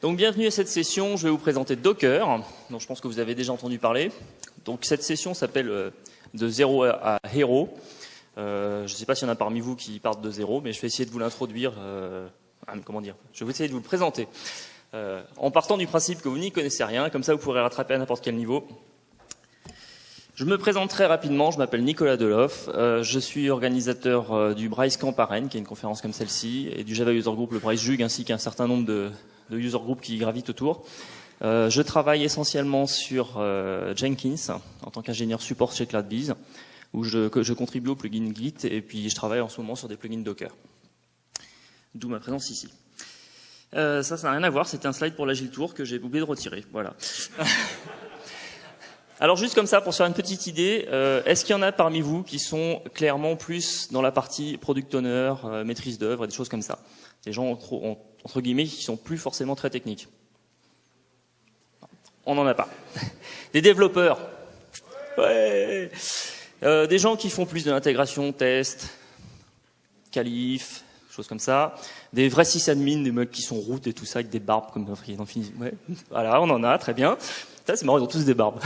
Donc bienvenue à cette session, je vais vous présenter Docker, dont je pense que vous avez déjà entendu parler. Donc cette session s'appelle de zéro à Hero. Je ne sais pas s'il y en a parmi vous qui partent de zéro, mais je vais essayer de vous l'introduire, je vais essayer de vous le présenter. En partant du principe que vous n'y connaissez rien, comme ça vous pourrez rattraper à n'importe quel niveau. Je me présente très rapidement, je m'appelle Nicolas Deloff, je suis organisateur du Bryce Camp à Rennes, qui est une conférence comme celle-ci, et du Java User Group, le Bryce Jug, ainsi qu'un certain nombre de user groups qui gravitent autour. Je travaille essentiellement sur Jenkins, en tant qu'ingénieur support chez CloudBees, où je contribue au plugin Git, et puis je travaille en ce moment sur des plugins Docker. D'où ma présence ici. Ça n'a rien à voir, c'était un slide pour l'Agile Tour que j'ai oublié de retirer, voilà. Alors juste comme ça, pour se faire une petite idée, est-ce qu'il y en a parmi vous qui sont clairement plus dans la partie product owner, maîtrise d'œuvre et des choses comme ça? Des gens entre guillemets qui sont plus forcément très techniques. On n'en a pas. Des développeurs. Ouais. Des gens qui font plus de l'intégration, test, qualif, choses comme ça. Des vrais sysadmins, des mecs qui sont root et tout ça avec des barbes comme ouais. Voilà, on en a, très bien. Ça, c'est marrant, ils ont tous des barbes.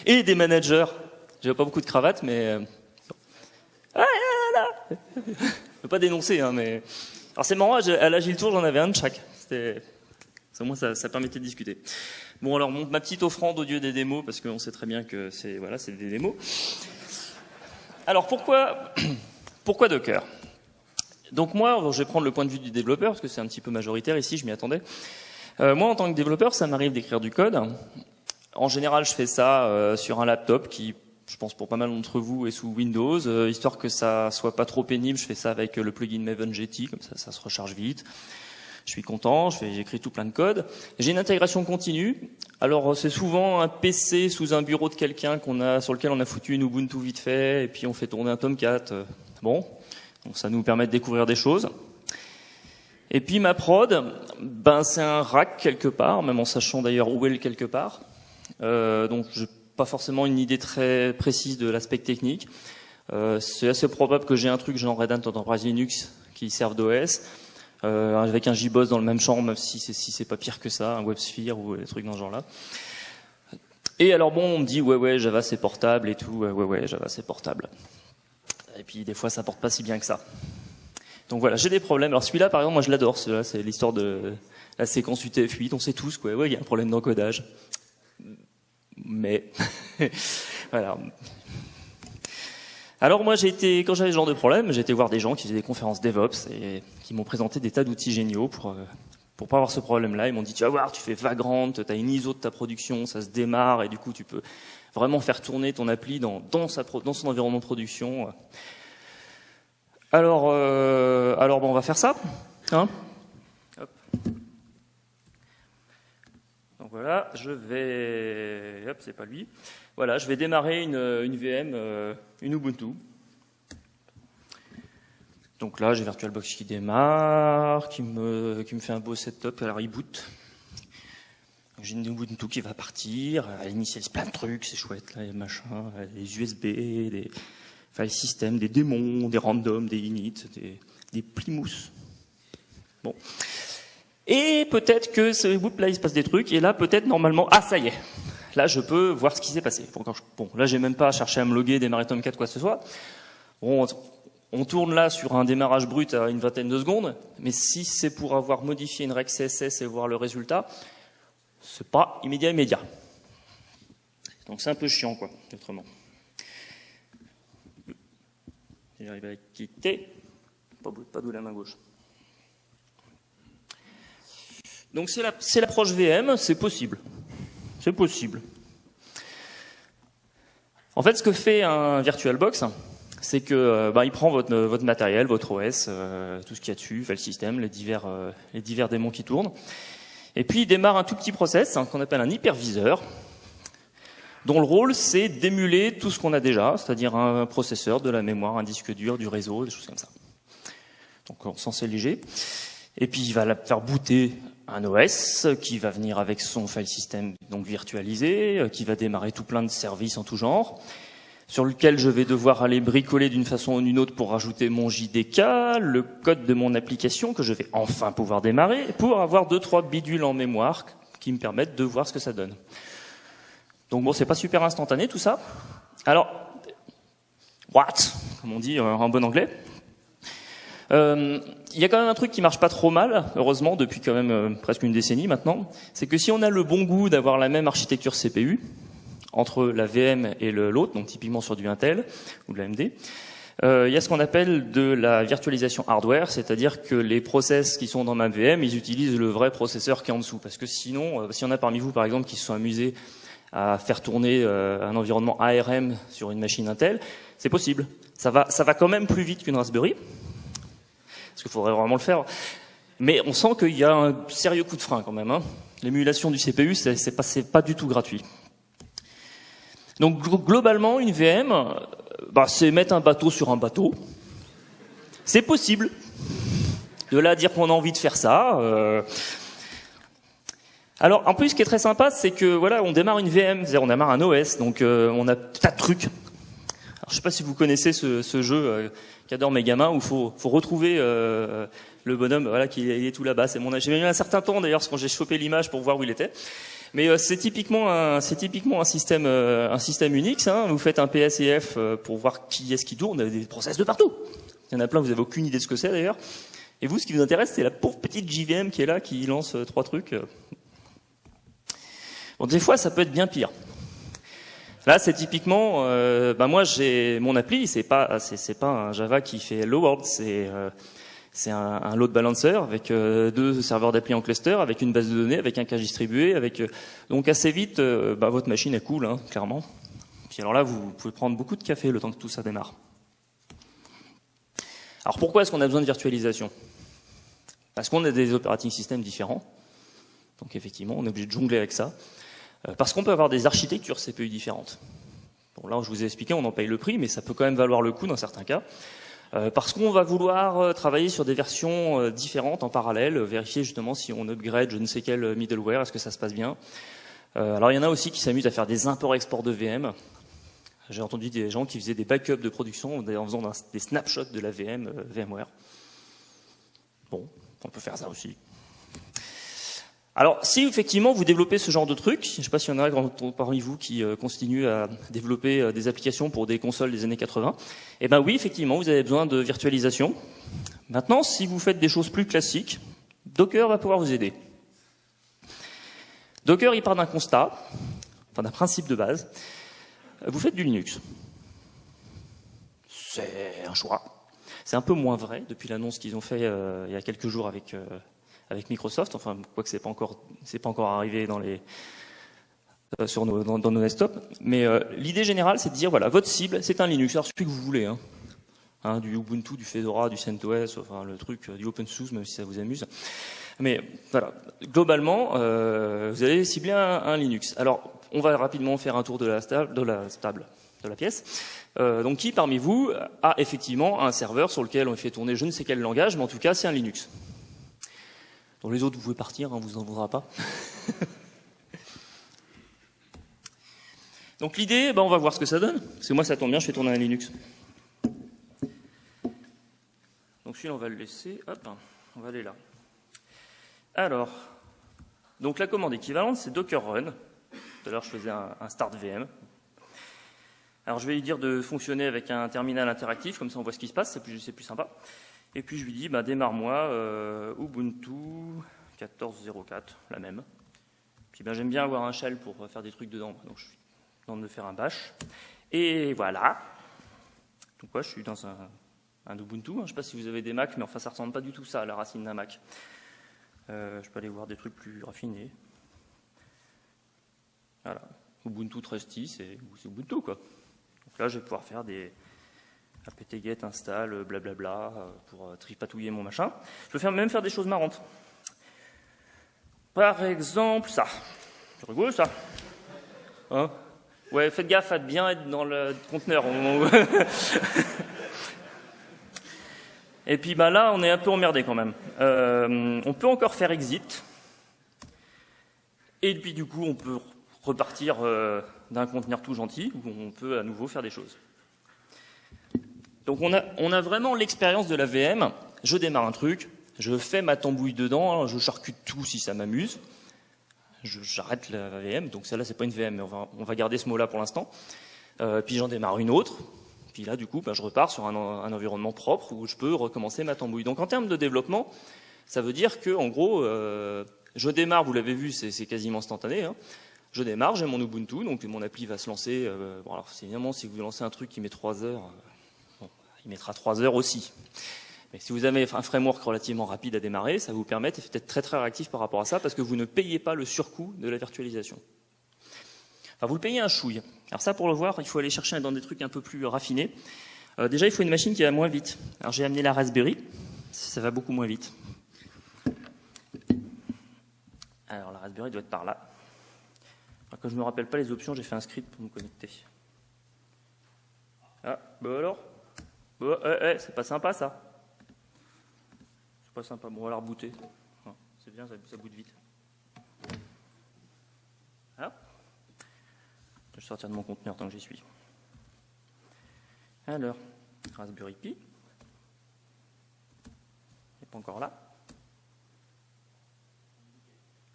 Et des managers. J'ai pas beaucoup de cravates, mais... Ah, là. Je peux pas dénoncer, hein, mais... Alors c'est marrant, à l'Agile Tour, j'en avais un de chaque. Au moins, ça permettait de discuter. Bon, alors, ma petite offrande au dieu des démos, parce qu'on sait très bien que c'est des démos. Alors, pourquoi Docker? Donc moi, je vais prendre le point de vue du développeur, parce que c'est un petit peu majoritaire ici, je m'y attendais. Moi, en tant que développeur, ça m'arrive d'écrire du code. En général, je fais ça sur un laptop qui, je pense pour pas mal d'entre vous, est sous Windows. Histoire que ça soit pas trop pénible, je fais ça avec le plugin Maven GT, comme ça se recharge vite. Je suis content, j'écris tout plein de code. J'ai une intégration continue. Alors, c'est souvent un PC sous un bureau de quelqu'un sur lequel on a foutu une Ubuntu vite fait, et puis on fait tourner un Tomcat. Bon, donc ça nous permet de découvrir des choses. Et puis ma prod, c'est un rack quelque part, même en sachant d'ailleurs où est le quelque part. Donc je n'ai pas forcément une idée très précise de l'aspect technique. C'est assez probable que j'ai un truc genre Red Hat Enterprise Linux qui serve d'OS, avec un JBoss dans le même champ, même si c'est pas pire que ça, un WebSphere ou des trucs dans ce genre-là. Et alors bon, on me dit ouais Java c'est portable et tout, ouais Java c'est portable. Et puis des fois ça porte pas si bien que ça. Donc voilà, j'ai des problèmes. Alors celui-là, par exemple, moi je l'adore. Celui-là, c'est l'histoire de la séquence UTF-8. On sait tous, quoi. Ouais, il y a un problème d'encodage. Mais voilà. Alors moi, quand j'avais ce genre de problème, j'ai été voir des gens qui faisaient des conférences DevOps et qui m'ont présenté des tas d'outils géniaux pour pas avoir ce problème-là. Ils m'ont dit, tu vas voir, tu fais Vagrant, tu as une ISO de ta production, ça se démarre et du coup, tu peux vraiment faire tourner ton appli dans son environnement de production. Alors bon, on va faire ça, hein. Hop. Donc voilà, c'est pas lui. Voilà, je vais démarrer une VM, une Ubuntu. Donc là, j'ai VirtualBox qui démarre, qui me fait un beau setup. Alors il boot. J'ai une Ubuntu qui va partir. Elle initialise plein de trucs, c'est chouette là, les machins, les USB, des file system, des démons, des randoms, des inits, des plymouths. Bon. Et peut-être que là, il se passe des trucs, et là, peut-être, normalement, ça y est. Là, je peux voir ce qui s'est passé. Bon, là, j'ai même pas cherché à me loguer, démarrer Tomcat, quoi que ce soit. Bon, on tourne là sur un démarrage brut à une vingtaine de secondes, mais si c'est pour avoir modifié une règle CSS et voir le résultat, c'est pas immédiat. Donc c'est un peu chiant, quoi, autrement. J'arrive à quitter. Pas d'où la main gauche. Donc c'est l'approche VM, c'est possible. C'est possible. En fait, ce que fait un VirtualBox, c'est que il prend votre matériel, votre OS, tout ce qu'il y a dessus, file system, les divers démons qui tournent, et puis il démarre un tout petit process qu'on appelle un hyperviseur, dont le rôle, c'est d'émuler tout ce qu'on a déjà, c'est-à-dire un processeur, de la mémoire, un disque dur, du réseau, des choses comme ça. Donc, on s'en sait léger. Et puis, il va faire booter un OS qui va venir avec son file system donc virtualisé, qui va démarrer tout plein de services en tout genre. sur lequel je vais devoir aller bricoler d'une façon ou d'une autre pour rajouter mon JDK, le code de mon application que je vais enfin pouvoir démarrer, pour avoir 2-3 bidules en mémoire qui me permettent de voir ce que ça donne. Donc bon, c'est pas super instantané tout ça. Alors, what, comme on dit en bon anglais. Il y a quand même un truc qui marche pas trop mal, heureusement, depuis quand même presque une décennie maintenant, c'est que si on a le bon goût d'avoir la même architecture CPU, entre la VM et l'autre, donc typiquement sur du Intel ou de l'AMD, il y a ce qu'on appelle de la virtualisation hardware, c'est-à-dire que les process qui sont dans ma VM, ils utilisent le vrai processeur qui est en dessous. Parce que sinon, si on a parmi vous, par exemple, qui se sont amusés à faire tourner un environnement ARM sur une machine Intel, c'est possible. Ça va quand même plus vite qu'une Raspberry, parce qu'il faudrait vraiment le faire. Mais on sent qu'il y a un sérieux coup de frein quand même. L'émulation du CPU, c'est pas du tout gratuit. Donc globalement, une VM, c'est mettre un bateau sur un bateau. C'est possible. De là à dire qu'on a envie de faire ça. Alors en plus, ce qui est très sympa, c'est que voilà, on démarre une VM, c'est-à-dire on démarre un OS, donc on a tas de trucs. Alors, je sais pas si vous connaissez ce jeu qu'adorent mes gamins, où il faut retrouver le bonhomme, voilà, qui est tout là-bas. J'ai mis un certain temps d'ailleurs quand j'ai chopé l'image pour voir où il était. Mais c'est typiquement un système Unix. Vous faites un PS et F pour voir qui est-ce qui tourne. Des process de partout. Il y en a plein, vous avez aucune idée de ce que c'est d'ailleurs. Et vous, ce qui vous intéresse, c'est la pauvre petite JVM qui est là, qui lance 3 trucs. Bon, des fois, ça peut être bien pire. Là, c'est typiquement, moi, j'ai mon appli, c'est pas un Java qui fait Hello World, c'est un load balancer avec 2 serveurs d'appli en cluster, avec une base de données, avec un cache distribué, donc assez vite, votre machine est cool, clairement. Puis alors là, vous pouvez prendre beaucoup de café le temps que tout ça démarre. Alors pourquoi est-ce qu'on a besoin de virtualisation? Parce qu'on a des operating systems différents. Donc effectivement, on est obligé de jongler avec ça. Parce qu'on peut avoir des architectures CPU différentes. Bon, là, je vous ai expliqué, on en paye le prix, mais ça peut quand même valoir le coup dans certains cas. Parce qu'on va vouloir travailler sur des versions différentes en parallèle, vérifier justement si on upgrade je ne sais quel middleware, est-ce que ça se passe bien. Alors il y en a aussi qui s'amusent à faire des imports-exports de VM. J'ai entendu des gens qui faisaient des backups de production en faisant des snapshots de la VM VMware. Bon, on peut faire ça aussi. Alors, si effectivement vous développez ce genre de truc, je ne sais pas s'il y en a parmi vous qui continuent à développer des applications pour des consoles des années 80, eh ben oui, effectivement, vous avez besoin de virtualisation. Maintenant, si vous faites des choses plus classiques, Docker va pouvoir vous aider. Docker, il part d'un constat, d'un principe de base. Vous faites du Linux. C'est un choix. C'est un peu moins vrai depuis l'annonce qu'ils ont fait il y a quelques jours avec Microsoft, enfin, quoique c'est pas encore arrivé dans nos desktops. Mais l'idée générale, c'est de dire, voilà, votre cible, c'est un Linux. Alors, celui que vous voulez, du Ubuntu, du Fedora, du CentOS, enfin, le truc, du OpenSUSE, même si ça vous amuse. Mais, voilà. Globalement, vous allez cibler un Linux. Alors, on va rapidement faire un tour de la pièce. Donc, qui, parmi vous, a effectivement un serveur sur lequel on fait tourner je ne sais quel langage, mais en tout cas, c'est un Linux. Donc les autres, vous pouvez partir, vous en voudra pas. Donc l'idée, on va voir ce que ça donne. Parce que moi, ça tombe bien, je fais tourner un Linux. Donc celui-là, on va le laisser. Hop, on va aller là. Alors, donc la commande équivalente, c'est Docker Run. Tout à l'heure, je faisais un start VM. Alors je vais lui dire de fonctionner avec un terminal interactif, comme ça on voit ce qui se passe, c'est plus sympa. Et puis je lui dis, démarre-moi Ubuntu 14.04, la même. Puis j'aime bien avoir un shell pour faire des trucs dedans, donc je suis en train de faire un bash. Et voilà. Donc je suis dans un Ubuntu, je ne sais pas si vous avez des Mac, mais enfin ça ressemble pas du tout ça à la racine d'un Mac. Je peux aller voir des trucs plus raffinés. Voilà. Ubuntu Trusty, c'est Ubuntu quoi. Donc là je vais pouvoir faire des apt-get install, blablabla, pour tripatouiller mon machin. Je peux même faire des choses marrantes. Par exemple, ça. C'est rigolo, ça. Ouais, faites gaffe à bien être dans le conteneur. Et puis, là, on est un peu emmerdé quand même. On peut encore faire exit. Et puis, du coup, on peut repartir d'un conteneur tout gentil où on peut à nouveau faire des choses. Donc on a vraiment l'expérience de la VM. Je démarre un truc, je fais ma tambouille dedans, je charcute tout si ça m'amuse. J'arrête la VM, donc celle-là c'est pas une VM, mais on va garder ce mot-là pour l'instant. Puis j'en démarre une autre. Puis là, du coup, je repars sur un environnement propre où je peux recommencer ma tambouille. Donc en termes de développement, ça veut dire que, en gros, je démarre, vous l'avez vu, c'est quasiment instantané. Hein. Je démarre, j'ai mon Ubuntu, donc mon appli va se lancer. Bon, alors évidemment, si vous lancez un truc qui met 3 heures, bon, il mettra 3 heures aussi. Mais si vous avez un framework relativement rapide à démarrer, ça va vous permettre d'être très très réactif par rapport à ça, parce que vous ne payez pas le surcoût de la virtualisation. Enfin, vous le payez un chouille. Alors ça, pour le voir, il faut aller chercher dans des trucs un peu plus raffinés. Déjà, il faut une machine qui va moins vite. Alors j'ai amené la Raspberry, ça va beaucoup moins vite. Alors la Raspberry doit être par là. Alors, quand je ne me rappelle pas les options, j'ai fait un script pour me connecter. Ah, bah alors c'est pas sympa ça. C'est pas sympa. Bon, on va la rebooter. C'est bien, ça boot vite. Ah. Je vais sortir de mon conteneur tant que j'y suis. Alors, Raspberry Pi. Il n'est pas encore là.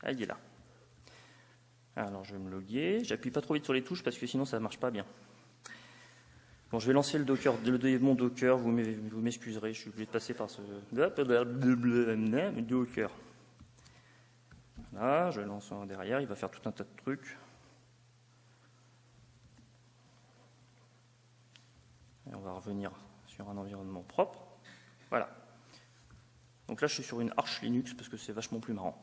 Ah, il est là. Alors, je vais me loguer. J'appuie pas trop vite sur les touches parce que sinon ça ne marche pas bien. Bon, je vais lancer le Docker, mon Docker. Vous m'excuserez, je suis obligé de passer par ce Docker. Là, je lance un derrière. Il va faire tout un tas de trucs. Et on va revenir sur un environnement propre. Voilà. Donc là, je suis sur une Arch Linux parce que c'est vachement plus marrant.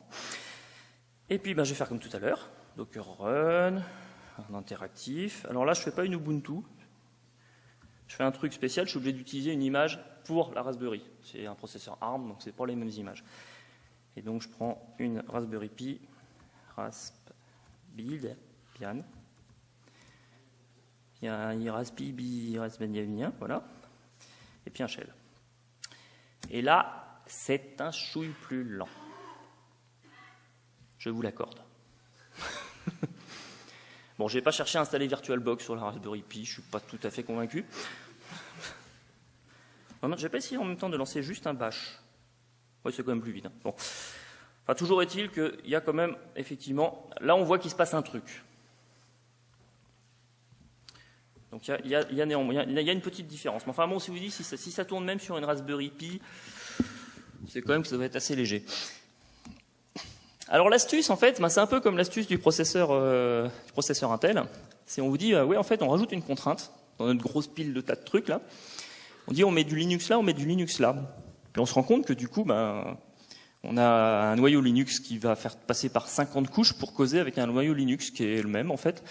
Et puis, je vais faire comme tout à l'heure. Docker Run, un interactif. Alors là, je ne fais pas une Ubuntu. Je fais un truc spécial. Je suis obligé d'utiliser une image pour la Raspberry. C'est un processeur ARM, donc c'est pas les mêmes images. Et donc, je prends une Raspberry Pi, Raspbian. Il y a un Raspbian, voilà. Et puis un shell. Et là, c'est un chouille plus lent. Je vous l'accorde. Bon, je n'ai pas cherché à installer VirtualBox sur la Raspberry Pi, je ne suis pas tout à fait convaincu. Je vais pas essayer en même temps de lancer juste un bash. Oui, c'est quand même plus vite. Hein. Bon. Enfin, toujours est-il qu'il y a quand même, effectivement, là on voit qu'il se passe un truc. Donc il y a néanmoins, il y a une petite différence. Mais enfin bon, si vous dites, si ça tourne même sur une Raspberry Pi, c'est quand même que ça doit être assez léger. Alors l'astuce, en fait, c'est un peu comme l'astuce du processeur Intel. C'est on vous dit, ouais, en fait, on rajoute une contrainte dans notre grosse pile de tas de trucs là. On dit, on met du Linux là, on met du Linux là. Puis on se rend compte que du coup, on a un noyau Linux qui va faire passer par 50 couches pour causer avec un noyau Linux qui est le même en fait.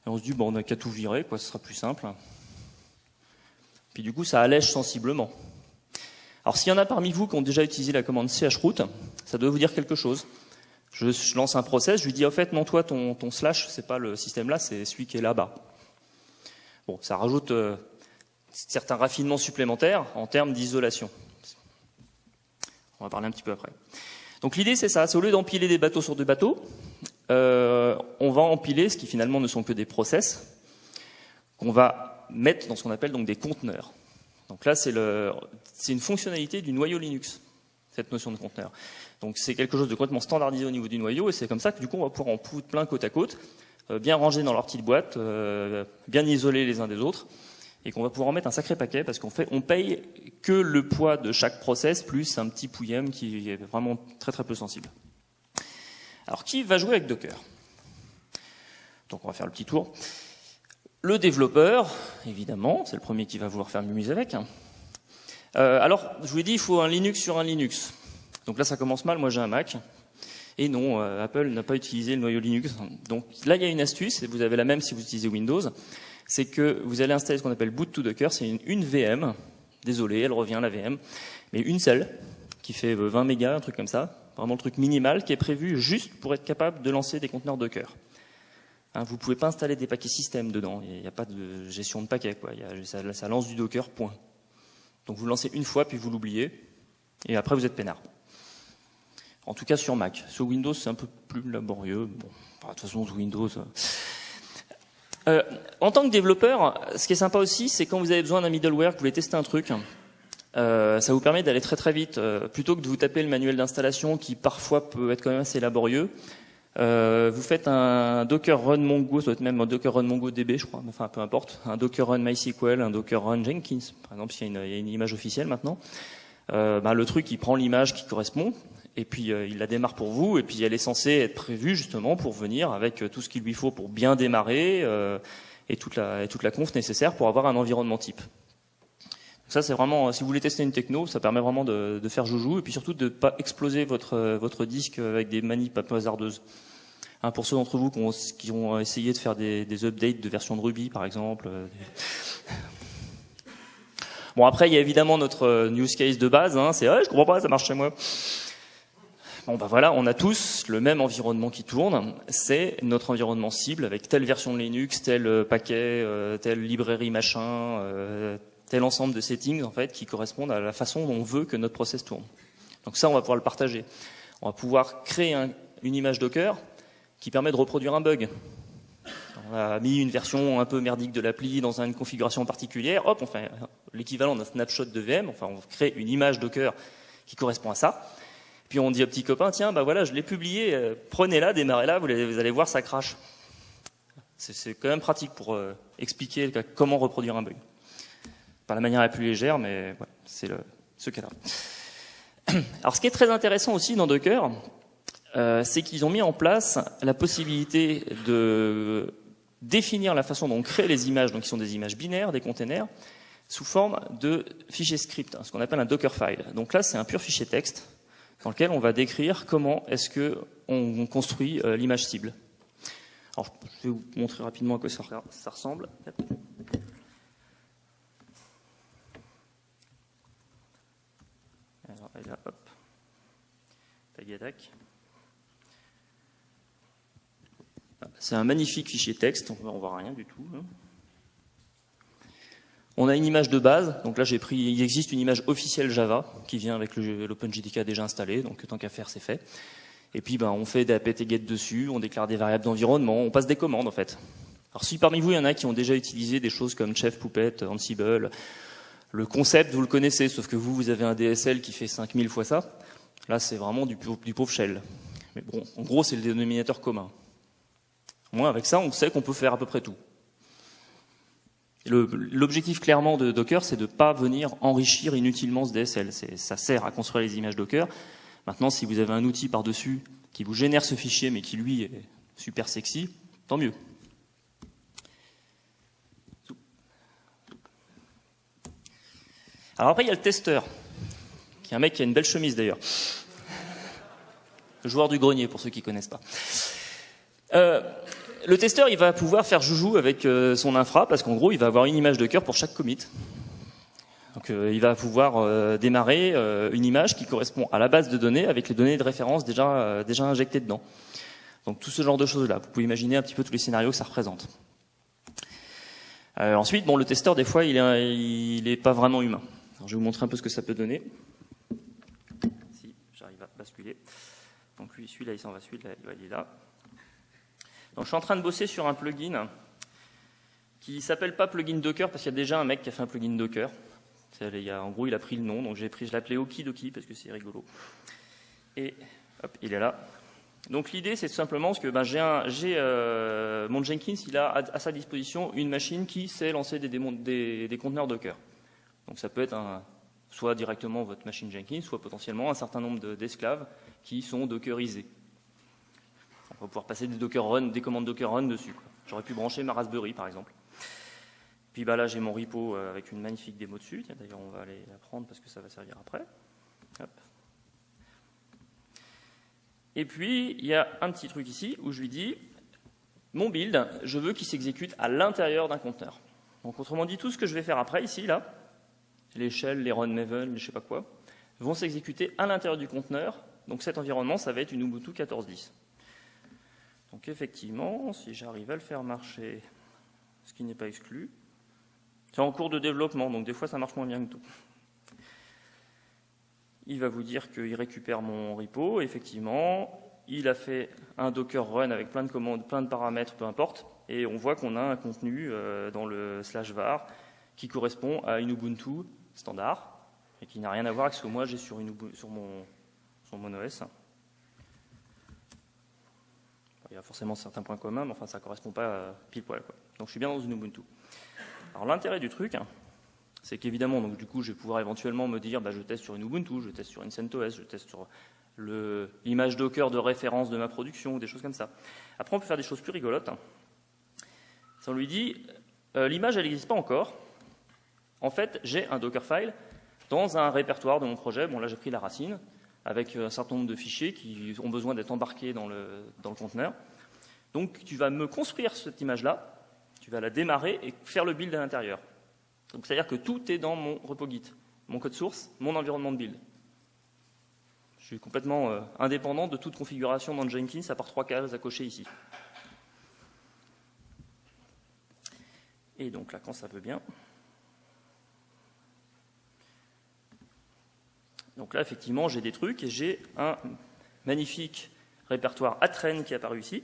Et on se dit, on n'a qu'à tout virer, quoi, ce sera plus simple. Puis du coup, ça allège sensiblement. Alors s'il y en a parmi vous qui ont déjà utilisé la commande chroot, ça doit vous dire quelque chose. Je lance un process, je lui dis, en fait, non, toi, ton slash, c'est pas le système là, c'est celui qui est là-bas. Bon, ça rajoute certains raffinements supplémentaires en termes d'isolation. On va parler un petit peu après. Donc l'idée, c'est ça, c'est au lieu d'empiler des bateaux sur des bateaux, on va empiler ce qui finalement ne sont que des process qu'on va mettre dans ce qu'on appelle donc des conteneurs. Donc là, c'est une fonctionnalité du noyau Linux, cette notion de conteneur. Donc c'est quelque chose de complètement standardisé au niveau du noyau et c'est comme ça que du coup on va pouvoir en foutre plein côte à côte, bien rangés dans leur petite boîte, bien isolés les uns des autres et qu'on va pouvoir en mettre un sacré paquet parce on paye que le poids de chaque process plus un petit pouillem qui est vraiment très très peu sensible. Alors qui va jouer avec Docker? Donc on va faire le petit tour. Le développeur, évidemment, c'est le premier qui va vouloir faire mumuse avec. Alors je vous ai dit il faut un Linux sur un Linux. Donc là, ça commence mal. Moi, j'ai un Mac. Et non, Apple n'a pas utilisé le noyau Linux. Donc là, il y a une astuce, et vous avez la même si vous utilisez Windows. C'est que vous allez installer ce qu'on appelle boot to Docker. C'est une VM. Désolé, elle revient, la VM. Mais une seule, qui fait 20 mégas, un truc comme ça. Vraiment le truc minimal qui est prévu juste pour être capable de lancer des conteneurs Docker. Hein, vous ne pouvez pas installer des paquets système dedans. Il n'y a pas de gestion de paquets, quoi. Ça lance du Docker, point. Donc vous le lancez une fois, puis vous l'oubliez. Et après, vous êtes peinard. En tout cas sur Mac. Sur Windows, c'est un peu plus laborieux. Bon, de toute façon, sur Windows... en tant que développeur, ce qui est sympa aussi, c'est quand vous avez besoin d'un middleware, que vous voulez tester un truc, ça vous permet d'aller très très vite. Plutôt que de vous taper le manuel d'installation qui parfois peut être quand même assez laborieux, vous faites un Docker Run Mongo, ça doit être même un Docker Run MongoDB, je crois, enfin peu importe, un Docker Run MySQL, un Docker Run Jenkins, par exemple, s'il y a une image officielle maintenant. Le truc, il prend l'image qui correspond, et puis il la démarre pour vous, et puis elle est censée être prévue justement pour venir avec tout ce qu'il lui faut pour bien démarrer, et toute la conf nécessaire pour avoir un environnement type. Ça, c'est vraiment, si vous voulez tester une techno, ça permet vraiment de faire joujou, et puis surtout de ne pas exploser votre disque avec des manips un peu hasardeuses. Pour ceux d'entre vous qui ont essayé de faire des updates de version de Ruby, par exemple. Bon, après, il y a évidemment notre use case de base, c'est « je comprends pas, ça marche chez moi ». Bon, voilà, on a tous le même environnement qui tourne, c'est notre environnement cible, avec telle version de Linux, tel paquet, telle librairie machin, tel ensemble de settings en fait qui correspondent à la façon dont on veut que notre process tourne. Donc ça, on va pouvoir le partager. On va pouvoir créer une image Docker qui permet de reproduire un bug. On a mis une version un peu merdique de l'appli dans une configuration particulière, hop, on fait l'équivalent d'un snapshot de VM, enfin on crée une image Docker qui correspond à ça. Puis on dit au petit copain, tiens, voilà, je l'ai publié, prenez-la, démarrez-la, vous allez voir, ça crache. C'est quand même pratique pour expliquer comment reproduire un bug. Par la manière la plus légère, mais voilà, c'est ce cas-là. Alors, ce qui est très intéressant aussi dans Docker, c'est qu'ils ont mis en place la possibilité de définir la façon dont on crée les images, donc qui sont des images binaires, des containers, sous forme de fichiers script, ce qu'on appelle un Dockerfile. Donc là, c'est un pur fichier texte dans lequel on va décrire comment est-ce que on construit l'image cible. Alors, je vais vous montrer rapidement à quoi ça ressemble. Alors, là, hop. Tac. C'est un magnifique fichier texte, on voit rien du tout. On a une image de base, donc là il existe une image officielle Java qui vient avec l'OpenJDK déjà installé, donc tant qu'à faire c'est fait. Et puis on fait des apt-get dessus, on déclare des variables d'environnement, on passe des commandes en fait. Alors si parmi vous il y en a qui ont déjà utilisé des choses comme Chef, Puppet, Ansible, le concept vous le connaissez, sauf que vous avez un DSL qui fait 5000 fois ça. Là c'est vraiment du pauvre shell. Mais bon, en gros c'est le dénominateur commun. Au moins avec ça on sait qu'on peut faire à peu près tout. L'objectif clairement de Docker, c'est de ne pas venir enrichir inutilement ce DSL. Ça sert à construire les images Docker. Maintenant, si vous avez un outil par-dessus qui vous génère ce fichier, mais qui lui est super sexy, tant mieux. Alors après, il y a le testeur, qui est un mec qui a une belle chemise d'ailleurs. Le joueur du grenier, pour ceux qui ne connaissent pas. Le testeur, il va pouvoir faire joujou avec son infra, parce qu'en gros, il va avoir une image Docker pour chaque commit. Donc, il va pouvoir démarrer une image qui correspond à la base de données avec les données de référence déjà injectées dedans. Donc, tout ce genre de choses-là. Vous pouvez imaginer un petit peu tous les scénarios que ça représente. Ensuite, le testeur, des fois, il est pas vraiment humain. Alors, je vais vous montrer un peu ce que ça peut donner. Si j'arrive à basculer. Donc, lui, celui-là, il s'en va, celui-là, il est là. Donc, je suis en train de bosser sur un plugin qui s'appelle pas plugin Docker parce qu'il y a déjà un mec qui a fait un plugin Docker. En gros, il a pris le nom, donc je l'ai appelé Okidoki parce que c'est rigolo. Et hop, il est là. Donc l'idée, c'est tout simplement que mon Jenkins, il a à sa disposition une machine qui sait lancer des conteneurs Docker. Donc ça peut être soit directement votre machine Jenkins, soit potentiellement un certain nombre d'esclaves qui sont dockerisés. On va pouvoir passer des commandes Docker Run dessus. J'aurais pu brancher ma Raspberry, par exemple. Puis là, j'ai mon repo avec une magnifique démo dessus. D'ailleurs, on va aller la prendre parce que ça va servir après. Hop. Et puis, il y a un petit truc ici où je lui dis, mon build, je veux qu'il s'exécute à l'intérieur d'un conteneur. Donc, autrement dit, tout ce que je vais faire après, ici, là, les shells, les run Maven, les je sais pas quoi, vont s'exécuter à l'intérieur du conteneur. Donc, cet environnement, ça va être une Ubuntu 14.10. Donc effectivement, si j'arrive à le faire marcher, ce qui n'est pas exclu, c'est en cours de développement, donc des fois ça marche moins bien que tout. il va vous dire qu'il récupère mon repo. Effectivement, il a fait un Docker run avec plein de commandes, plein de paramètres, peu importe. Et on voit qu'on a un contenu dans le /var qui correspond à une Ubuntu standard et qui n'a rien à voir avec ce que moi j'ai sur mon OS. Il y a forcément certains points communs, mais enfin ça ne correspond pas pile poil, quoi. Donc je suis bien dans une Ubuntu. Alors l'intérêt du truc, c'est qu'évidemment, donc du coup, je vais pouvoir éventuellement me dire, je teste sur une Ubuntu, je teste sur une CentOS, je teste sur l'image Docker de référence de ma production, ou des choses comme ça. Après, on peut faire des choses plus rigolotes. Si on lui dit, l'image, elle n'existe pas encore. En fait, j'ai un Dockerfile dans un répertoire de mon projet. Bon, là, j'ai pris la racine, avec un certain nombre de fichiers qui ont besoin d'être embarqués dans le conteneur. Donc, tu vas me construire cette image-là, tu vas la démarrer et faire le build à l'intérieur. Donc, c'est-à-dire que tout est dans mon repo Git, mon code source, mon environnement de build. Je suis complètement indépendant de toute configuration dans Jenkins, à part 3 cases à cocher ici. Et donc là, quand ça veut bien. Donc là, effectivement, j'ai des trucs et j'ai un magnifique répertoire Atren qui est apparu ici.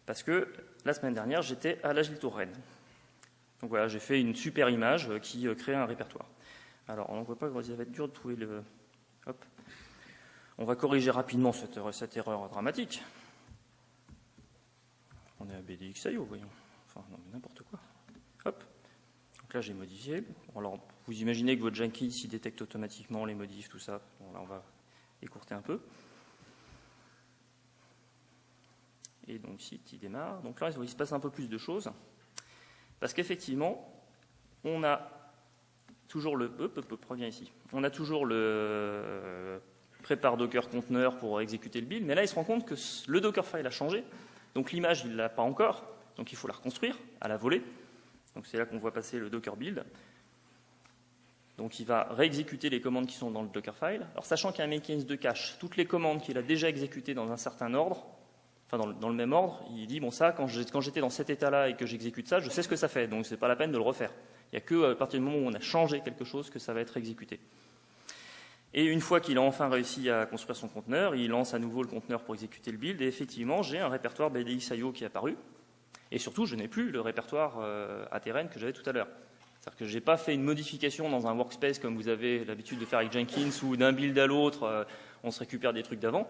Parce que la semaine dernière, j'étais à l'Agile Tour Rennes. Donc voilà, j'ai fait une super image qui crée un répertoire. Alors, on ne voit pas que ça va être dur de trouver le... Hop. On va corriger rapidement cette erreur dramatique. On est à BDXIO, voyons. Enfin, non, mais n'importe quoi. Hop. Donc là, j'ai modifié. Alors, vous imaginez que votre Jenkins, il détecte automatiquement les modifs, tout ça. Bon, là, on va écourter un peu. Et donc, site, il démarre. Donc là, il se passe un peu plus de choses. Parce qu'effectivement, on a toujours le... reviens ici. On a toujours le prépare Docker conteneur pour exécuter le build. Mais là, il se rend compte que le Dockerfile a changé. Donc l'image, il ne l'a pas encore. Donc il faut la reconstruire à la volée. Donc c'est là qu'on voit passer le Docker build. Donc il va réexécuter les commandes qui sont dans le Dockerfile. Alors sachant qu'il y a un mécanisme de cache, toutes les commandes qu'il a déjà exécutées dans un certain ordre, enfin dans le même ordre, il dit bon ça, quand j'étais dans cet état-là et que j'exécute ça, je sais ce que ça fait. Donc c'est pas la peine de le refaire. Il n'y a que à partir du moment où on a changé quelque chose que ça va être exécuté. Et une fois qu'il a enfin réussi à construire son conteneur, il lance à nouveau le conteneur pour exécuter le build. Et effectivement, j'ai un répertoire BDXIO qui est apparu. Et surtout, je n'ai plus le répertoire Atren que j'avais tout à l'heure. C'est-à-dire que je n'ai pas fait une modification dans un workspace comme vous avez l'habitude de faire avec Jenkins, où d'un build à l'autre, on se récupère des trucs d'avant,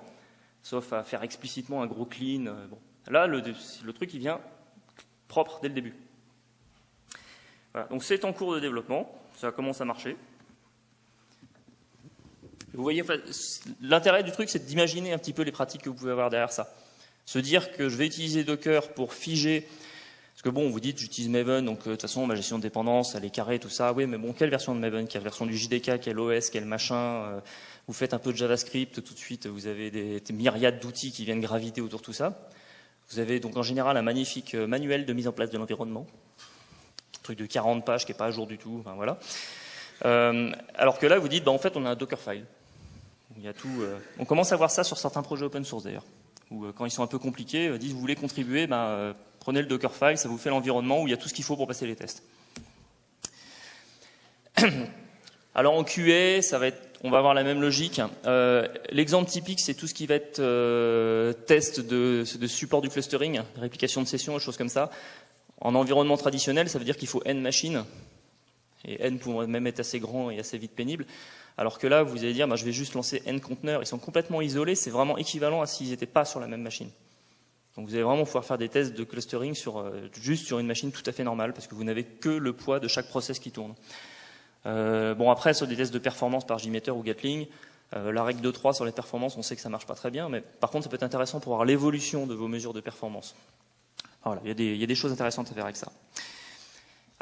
sauf à faire explicitement un gros clean. Bon. Là, le truc, il vient propre dès le début. Voilà. Donc c'est en cours de développement, ça commence à marcher. Vous voyez, enfin, l'intérêt du truc, c'est d'imaginer un petit peu les pratiques que vous pouvez avoir derrière ça. Se dire que je vais utiliser Docker pour figer, parce que bon, vous dites j'utilise Maven, donc de toute façon ma gestion de dépendance, elle est carrée, tout ça. Oui, mais bon, quelle version de Maven? Quelle version du JDK? Quel OS? Quel machin? Vous faites un peu de JavaScript, tout de suite vous avez des myriades d'outils qui viennent graviter autour de tout ça. Vous avez donc en général un magnifique manuel de mise en place de l'environnement, un truc de 40 pages qui n'est pas à jour du tout, enfin, voilà. Alors que là, vous dites, en fait, on a un Dockerfile. Il y a tout, on commence à voir ça sur certains projets open source d'ailleurs, où quand ils sont un peu compliqués, disent vous voulez contribuer, prenez le Dockerfile, ça vous fait l'environnement où il y a tout ce qu'il faut pour passer les tests. Alors en QA, on va avoir la même logique. L'exemple typique, c'est tout ce qui va être test de support du clustering, réplication de sessions, des choses comme ça. En environnement traditionnel, ça veut dire qu'il faut N machines. Et N pourrait même être assez grand et assez vite pénible. Alors que là, vous allez dire, je vais juste lancer N conteneurs. Ils sont complètement isolés. C'est vraiment équivalent à s'ils n'étaient pas sur la même machine. Donc vous allez vraiment pouvoir faire des tests de clustering juste sur une machine tout à fait normale, parce que vous n'avez que le poids de chaque process qui tourne. Après, sur des tests de performance par JMeter ou Gatling, la règle de 3 sur les performances, on sait que ça marche pas très bien. Mais par contre, ça peut être intéressant pour voir l'évolution de vos mesures de performance. Voilà, il y a des choses intéressantes à faire avec ça.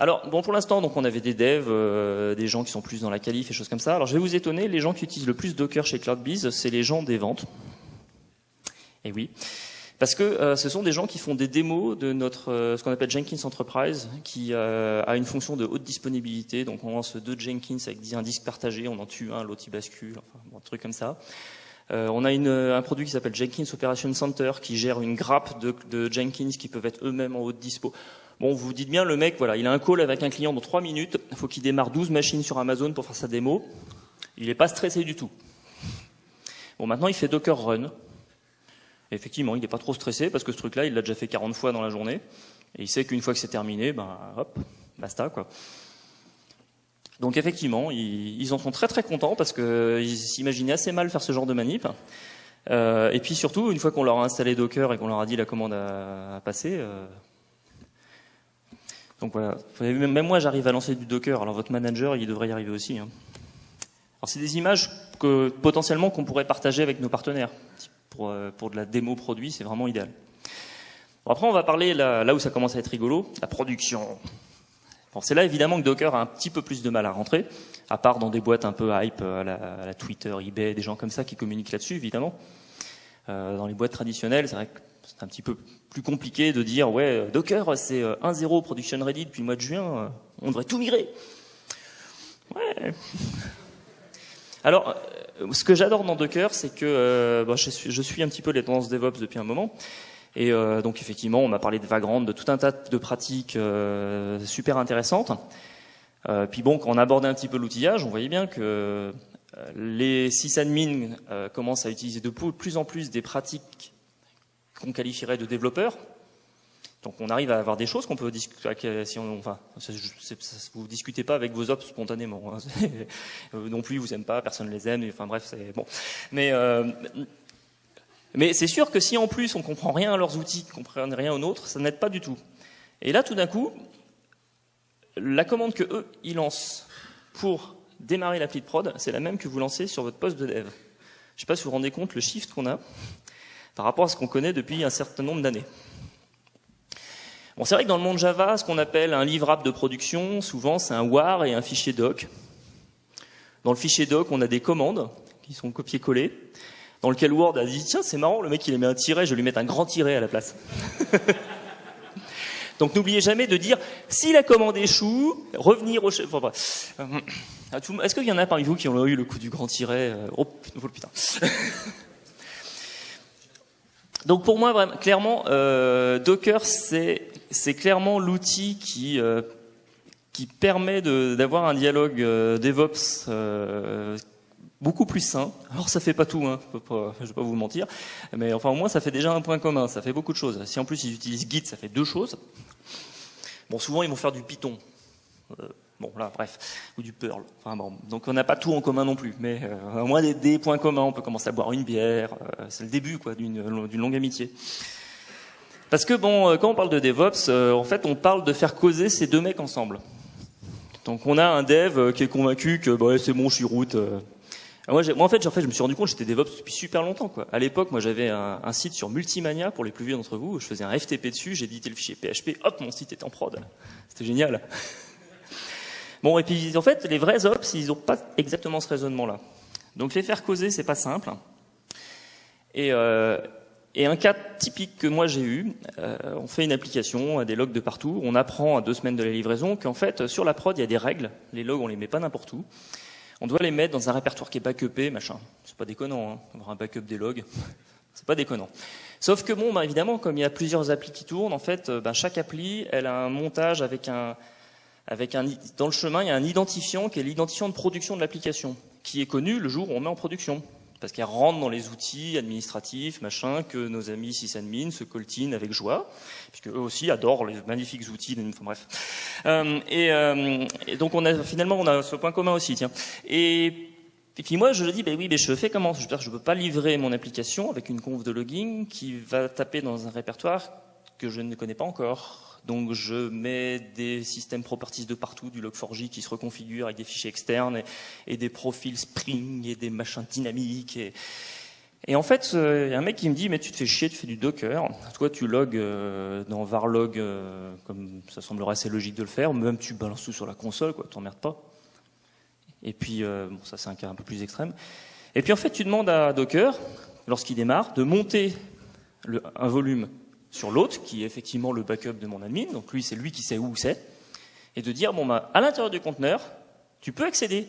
Alors, pour l'instant, donc on avait des devs, des gens qui sont plus dans la qualif et choses comme ça. Alors, je vais vous étonner, les gens qui utilisent le plus Docker chez CloudBees, c'est les gens des ventes. Et oui, parce que ce sont des gens qui font des démos de notre ce qu'on appelle Jenkins Enterprise, qui a une fonction de haute disponibilité. Donc, on lance 2 Jenkins avec un disque partagé, on en tue un, l'autre il bascule, enfin, un truc comme ça. On a un produit qui s'appelle Jenkins Operation Center qui gère une grappe de Jenkins qui peuvent être eux-mêmes en haute dispo. Bon, vous vous dites bien, le mec, voilà, il a un call avec un client dans 3 minutes, il faut qu'il démarre 12 machines sur Amazon pour faire sa démo. Il n'est pas stressé du tout. Bon, maintenant, il fait Docker Run. Et effectivement, il n'est pas trop stressé parce que ce truc-là, il l'a déjà fait 40 fois dans la journée. Et il sait qu'une fois que c'est terminé, ben, hop, basta, quoi. Donc effectivement, ils en sont très très contents parce qu'ils s'imaginaient assez mal faire ce genre de manip. Et puis surtout, une fois qu'on leur a installé Docker et qu'on leur a dit la commande à passer, donc voilà. Même moi, j'arrive à lancer du Docker. Alors votre manager, il devrait y arriver aussi. Hein. Alors c'est des images que potentiellement qu'on pourrait partager avec nos partenaires pour de la démo produit, c'est vraiment idéal. Bon, après, on va parler là où ça commence à être rigolo, la production. Bon, c'est là évidemment que Docker a un petit peu plus de mal à rentrer, à part dans des boîtes un peu hype à la Twitter, eBay, des gens comme ça qui communiquent là-dessus, évidemment. Dans les boîtes traditionnelles, c'est vrai que c'est un petit peu plus compliqué de dire ouais, Docker c'est 1.0 production ready depuis le mois de juin, on devrait tout migrer. Ouais. Alors, ce que j'adore dans Docker, c'est que je suis un petit peu les tendances DevOps depuis un moment. Et donc effectivement, on m'a parlé de Vagrant, de tout un tas de pratiques super intéressantes. Puis bon, quand on abordait un petit peu l'outillage, on voyait bien que les sysadmins commencent à utiliser de plus en plus des pratiques qu'on qualifierait de développeurs. Donc on arrive à avoir des choses qu'on peut discuter. Vous discutez pas avec vos ops spontanément. Hein. Non plus, vous aimez pas, personne les aime. Enfin bref, c'est bon. Mais c'est sûr que si en plus on comprend rien à leurs outils, qu'on comprend rien aux nôtres, ça n'aide pas du tout. Et là, tout d'un coup, la commande que eux ils lancent pour démarrer l'appli de prod, c'est la même que vous lancez sur votre poste de dev. Je ne sais pas si vous vous rendez compte le shift qu'on a par rapport à ce qu'on connaît depuis un certain nombre d'années. Bon, c'est vrai que dans le monde Java, ce qu'on appelle un livrable de production, souvent c'est un war et un fichier doc. Dans le fichier doc, on a des commandes qui sont copiées-collées, dans lequel Word a dit tiens, c'est marrant, le mec il a mis un tiret, je vais lui mettre un grand tiret à la place. Donc n'oubliez jamais de dire si la commande échoue, revenir au chef. Enfin, est-ce qu'il y en a parmi vous qui ont eu le coup du grand tiret? Oh putain. Donc pour moi, vraiment, clairement, Docker c'est clairement l'outil qui permet d'avoir un dialogue DevOps beaucoup plus sain. Alors ça fait pas tout, hein, je vais pas vous mentir, mais enfin au moins ça fait déjà un point commun, ça fait beaucoup de choses. Si en plus ils utilisent Git, ça fait deux choses. Bon, souvent ils vont faire du Python. Bon là, bref, ou du Perl. Enfin bon, donc on n'a pas tout en commun non plus, mais au moins des points communs. On peut commencer à boire une bière. C'est le début quoi d'une longue amitié. Parce que bon, quand on parle de DevOps, en fait, on parle de faire causer ces deux mecs ensemble. Donc on a un dev qui est convaincu que bah, c'est bon, je suis root. Moi, en fait, je me suis rendu compte que j'étais DevOps depuis super longtemps, quoi. À l'époque, moi, j'avais un site sur Multimania, pour les plus vieux d'entre vous. Je faisais un FTP dessus, j'éditais le fichier PHP, hop, mon site était en prod. C'était génial. Bon, et puis, en fait, les vrais ops, ils n'ont pas exactement ce raisonnement-là. Donc, les faire causer, c'est pas simple. Et un cas typique que moi j'ai eu, on fait une application, des logs de partout, on apprend à 2 semaines de la livraison qu'en fait, sur la prod, il y a des règles. Les logs, on les met pas n'importe où. On doit les mettre dans un répertoire qui est backupé, machin. C'est pas déconnant, hein, avoir un backup des logs. C'est pas déconnant. Sauf que bon, bah, évidemment, comme il y a plusieurs applis qui tournent, en fait, chaque appli, elle a un montage dans le chemin, il y a un identifiant qui est l'identifiant de production de l'application, qui est connu le jour où on met en production. Parce qu'elle rentre dans les outils administratifs, machin, que nos amis sysadmins se coltinent avec joie, puisque eux aussi adorent les magnifiques outils. Enfin bref. Et donc on a ce point commun aussi, tiens. Et puis moi je dis, oui, mais je fais comment? Je peux pas livrer mon application avec une conf de login qui va taper dans un répertoire que je ne connais pas encore. Donc je mets des systèmes properties de partout, du log4j qui se reconfigure avec des fichiers externes et des profils Spring et des machins dynamiques. Et en fait, il y a un mec qui me dit, mais tu te fais chier, tu fais du Docker. Toi, tu logs dans varlog, comme ça semblerait assez logique de le faire. Même tu balances tout sur la console, quoi, t'emmerdes pas. Et puis, bon, ça c'est un cas un peu plus extrême. Et puis en fait, tu demandes à Docker, lorsqu'il démarre, de monter un volume sur l'autre, qui est effectivement le backup de mon admin, donc lui, c'est lui qui sait où c'est, et de dire, bon, bah, à l'intérieur du conteneur, tu peux accéder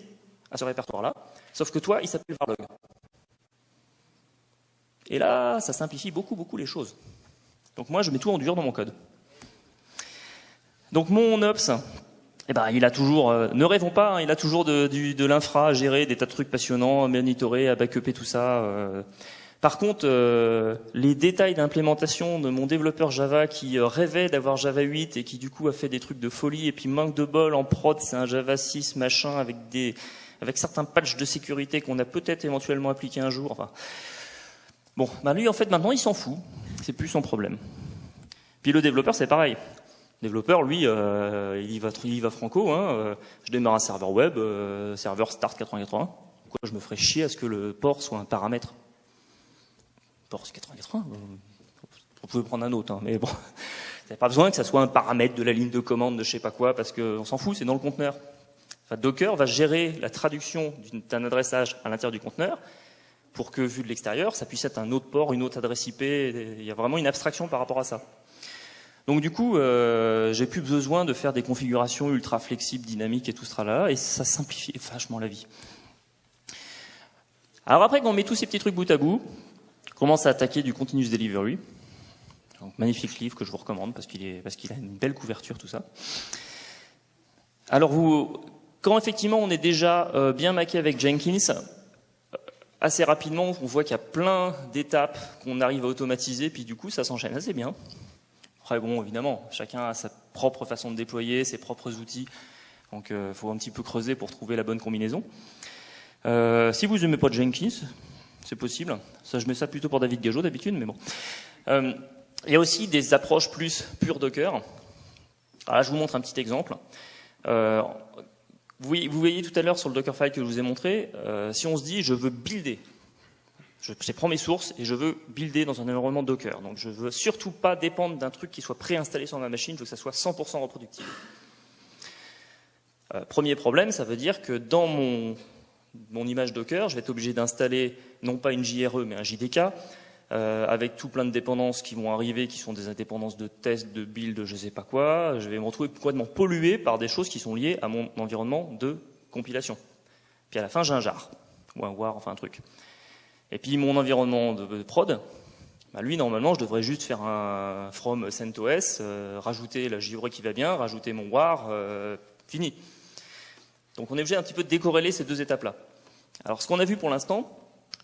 à ce répertoire-là, sauf que toi, il s'appelle varlog. Et là, ça simplifie beaucoup, beaucoup les choses. Donc moi, je mets tout en dur dans mon code. Donc mon ops, eh ben, il a toujours, ne rêvons pas, hein, il a toujours de l'infra à gérer, des tas de trucs passionnants, à monitorer, à backuper tout ça. Par contre, les détails d'implémentation de mon développeur Java qui rêvait d'avoir Java 8 et qui du coup a fait des trucs de folie et puis manque de bol en prod, c'est un Java 6 machin avec certains patchs de sécurité qu'on a peut-être éventuellement appliqués un jour. Enfin, bon, ben lui en fait maintenant il s'en fout, c'est plus son problème. Puis le développeur c'est pareil. Le développeur, lui, il y va franco. Hein, je démarre un serveur web, serveur start 8080. Pourquoi je me ferais chier à ce que le port soit un paramètre? Port 8080, vous pouvez prendre un autre, hein, mais bon, vous n'avez pas besoin que ça soit un paramètre de la ligne de commande de je sais pas quoi, parce qu'on s'en fout, c'est dans le conteneur. Enfin, Docker va gérer la traduction d'un adressage à l'intérieur du conteneur pour que, vu de l'extérieur, ça puisse être un autre port, une autre adresse IP. Il y a vraiment une abstraction par rapport à ça. Donc du coup, j'ai plus besoin de faire des configurations ultra flexibles, dynamiques et tout ce tralala, et ça simplifie vachement la vie. Alors après, quand on met tous ces petits trucs bout à bout, on commence à attaquer du continuous delivery. Donc, magnifique livre que je vous recommande parce qu'il a une belle couverture, tout ça. Alors quand effectivement on est déjà bien maqué avec Jenkins, assez rapidement on voit qu'il y a plein d'étapes qu'on arrive à automatiser, puis du coup ça s'enchaîne assez bien. Après bon, évidemment, chacun a sa propre façon de déployer, ses propres outils, donc faut un petit peu creuser pour trouver la bonne combinaison. Si vous n'aimez pas Jenkins, c'est possible. Ça, je mets ça plutôt pour David Gageot d'habitude, mais bon. Il y a aussi des approches plus pures Docker. Alors là, je vous montre un petit exemple. Vous voyez tout à l'heure sur le Dockerfile que je vous ai montré, si on se dit je veux builder, je prends mes sources et je veux builder dans un environnement Docker. Donc je veux surtout pas dépendre d'un truc qui soit préinstallé sur ma machine, je veux que ça soit 100% reproductible. Premier problème, ça veut dire que dans mon image Docker, je vais être obligé d'installer non pas une JRE mais un JDK, avec tout plein de dépendances qui vont arriver, qui sont des dépendances de test, de build, je sais pas quoi. Je vais me retrouver complètement pollué par des choses qui sont liées à mon environnement de compilation. Puis à la fin, j'ai un jar, ou un war, enfin un truc. Et puis mon environnement de prod, bah lui, normalement, je devrais juste faire un from CentOS, rajouter la JRE qui va bien, rajouter mon war, fini. Donc on est obligé un petit peu de décorréler ces deux étapes-là. Alors ce qu'on a vu pour l'instant,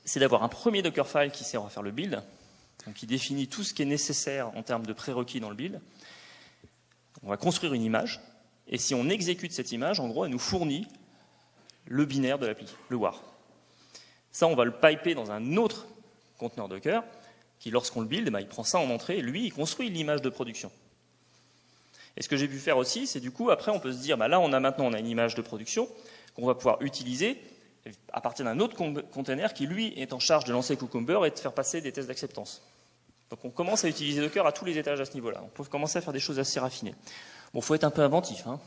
c'est d'avoir un premier Dockerfile qui sert à faire le build, donc qui définit tout ce qui est nécessaire en termes de prérequis dans le build. On va construire une image, et si on exécute cette image, en gros, elle nous fournit le binaire de l'appli, le war. Ça, on va le piper dans un autre conteneur Docker, qui, lorsqu'on le build, il prend ça en entrée, et lui, il construit l'image de production. Et ce que j'ai pu faire aussi, c'est du coup, après, on peut se dire, là, on a une image de production qu'on va pouvoir utiliser à partir d'un autre container qui, lui, est en charge de lancer Cucumber et de faire passer des tests d'acceptance. Donc on commence à utiliser Docker à tous les étages à ce niveau-là. On peut commencer à faire des choses assez raffinées. Bon, faut être un peu inventif, hein.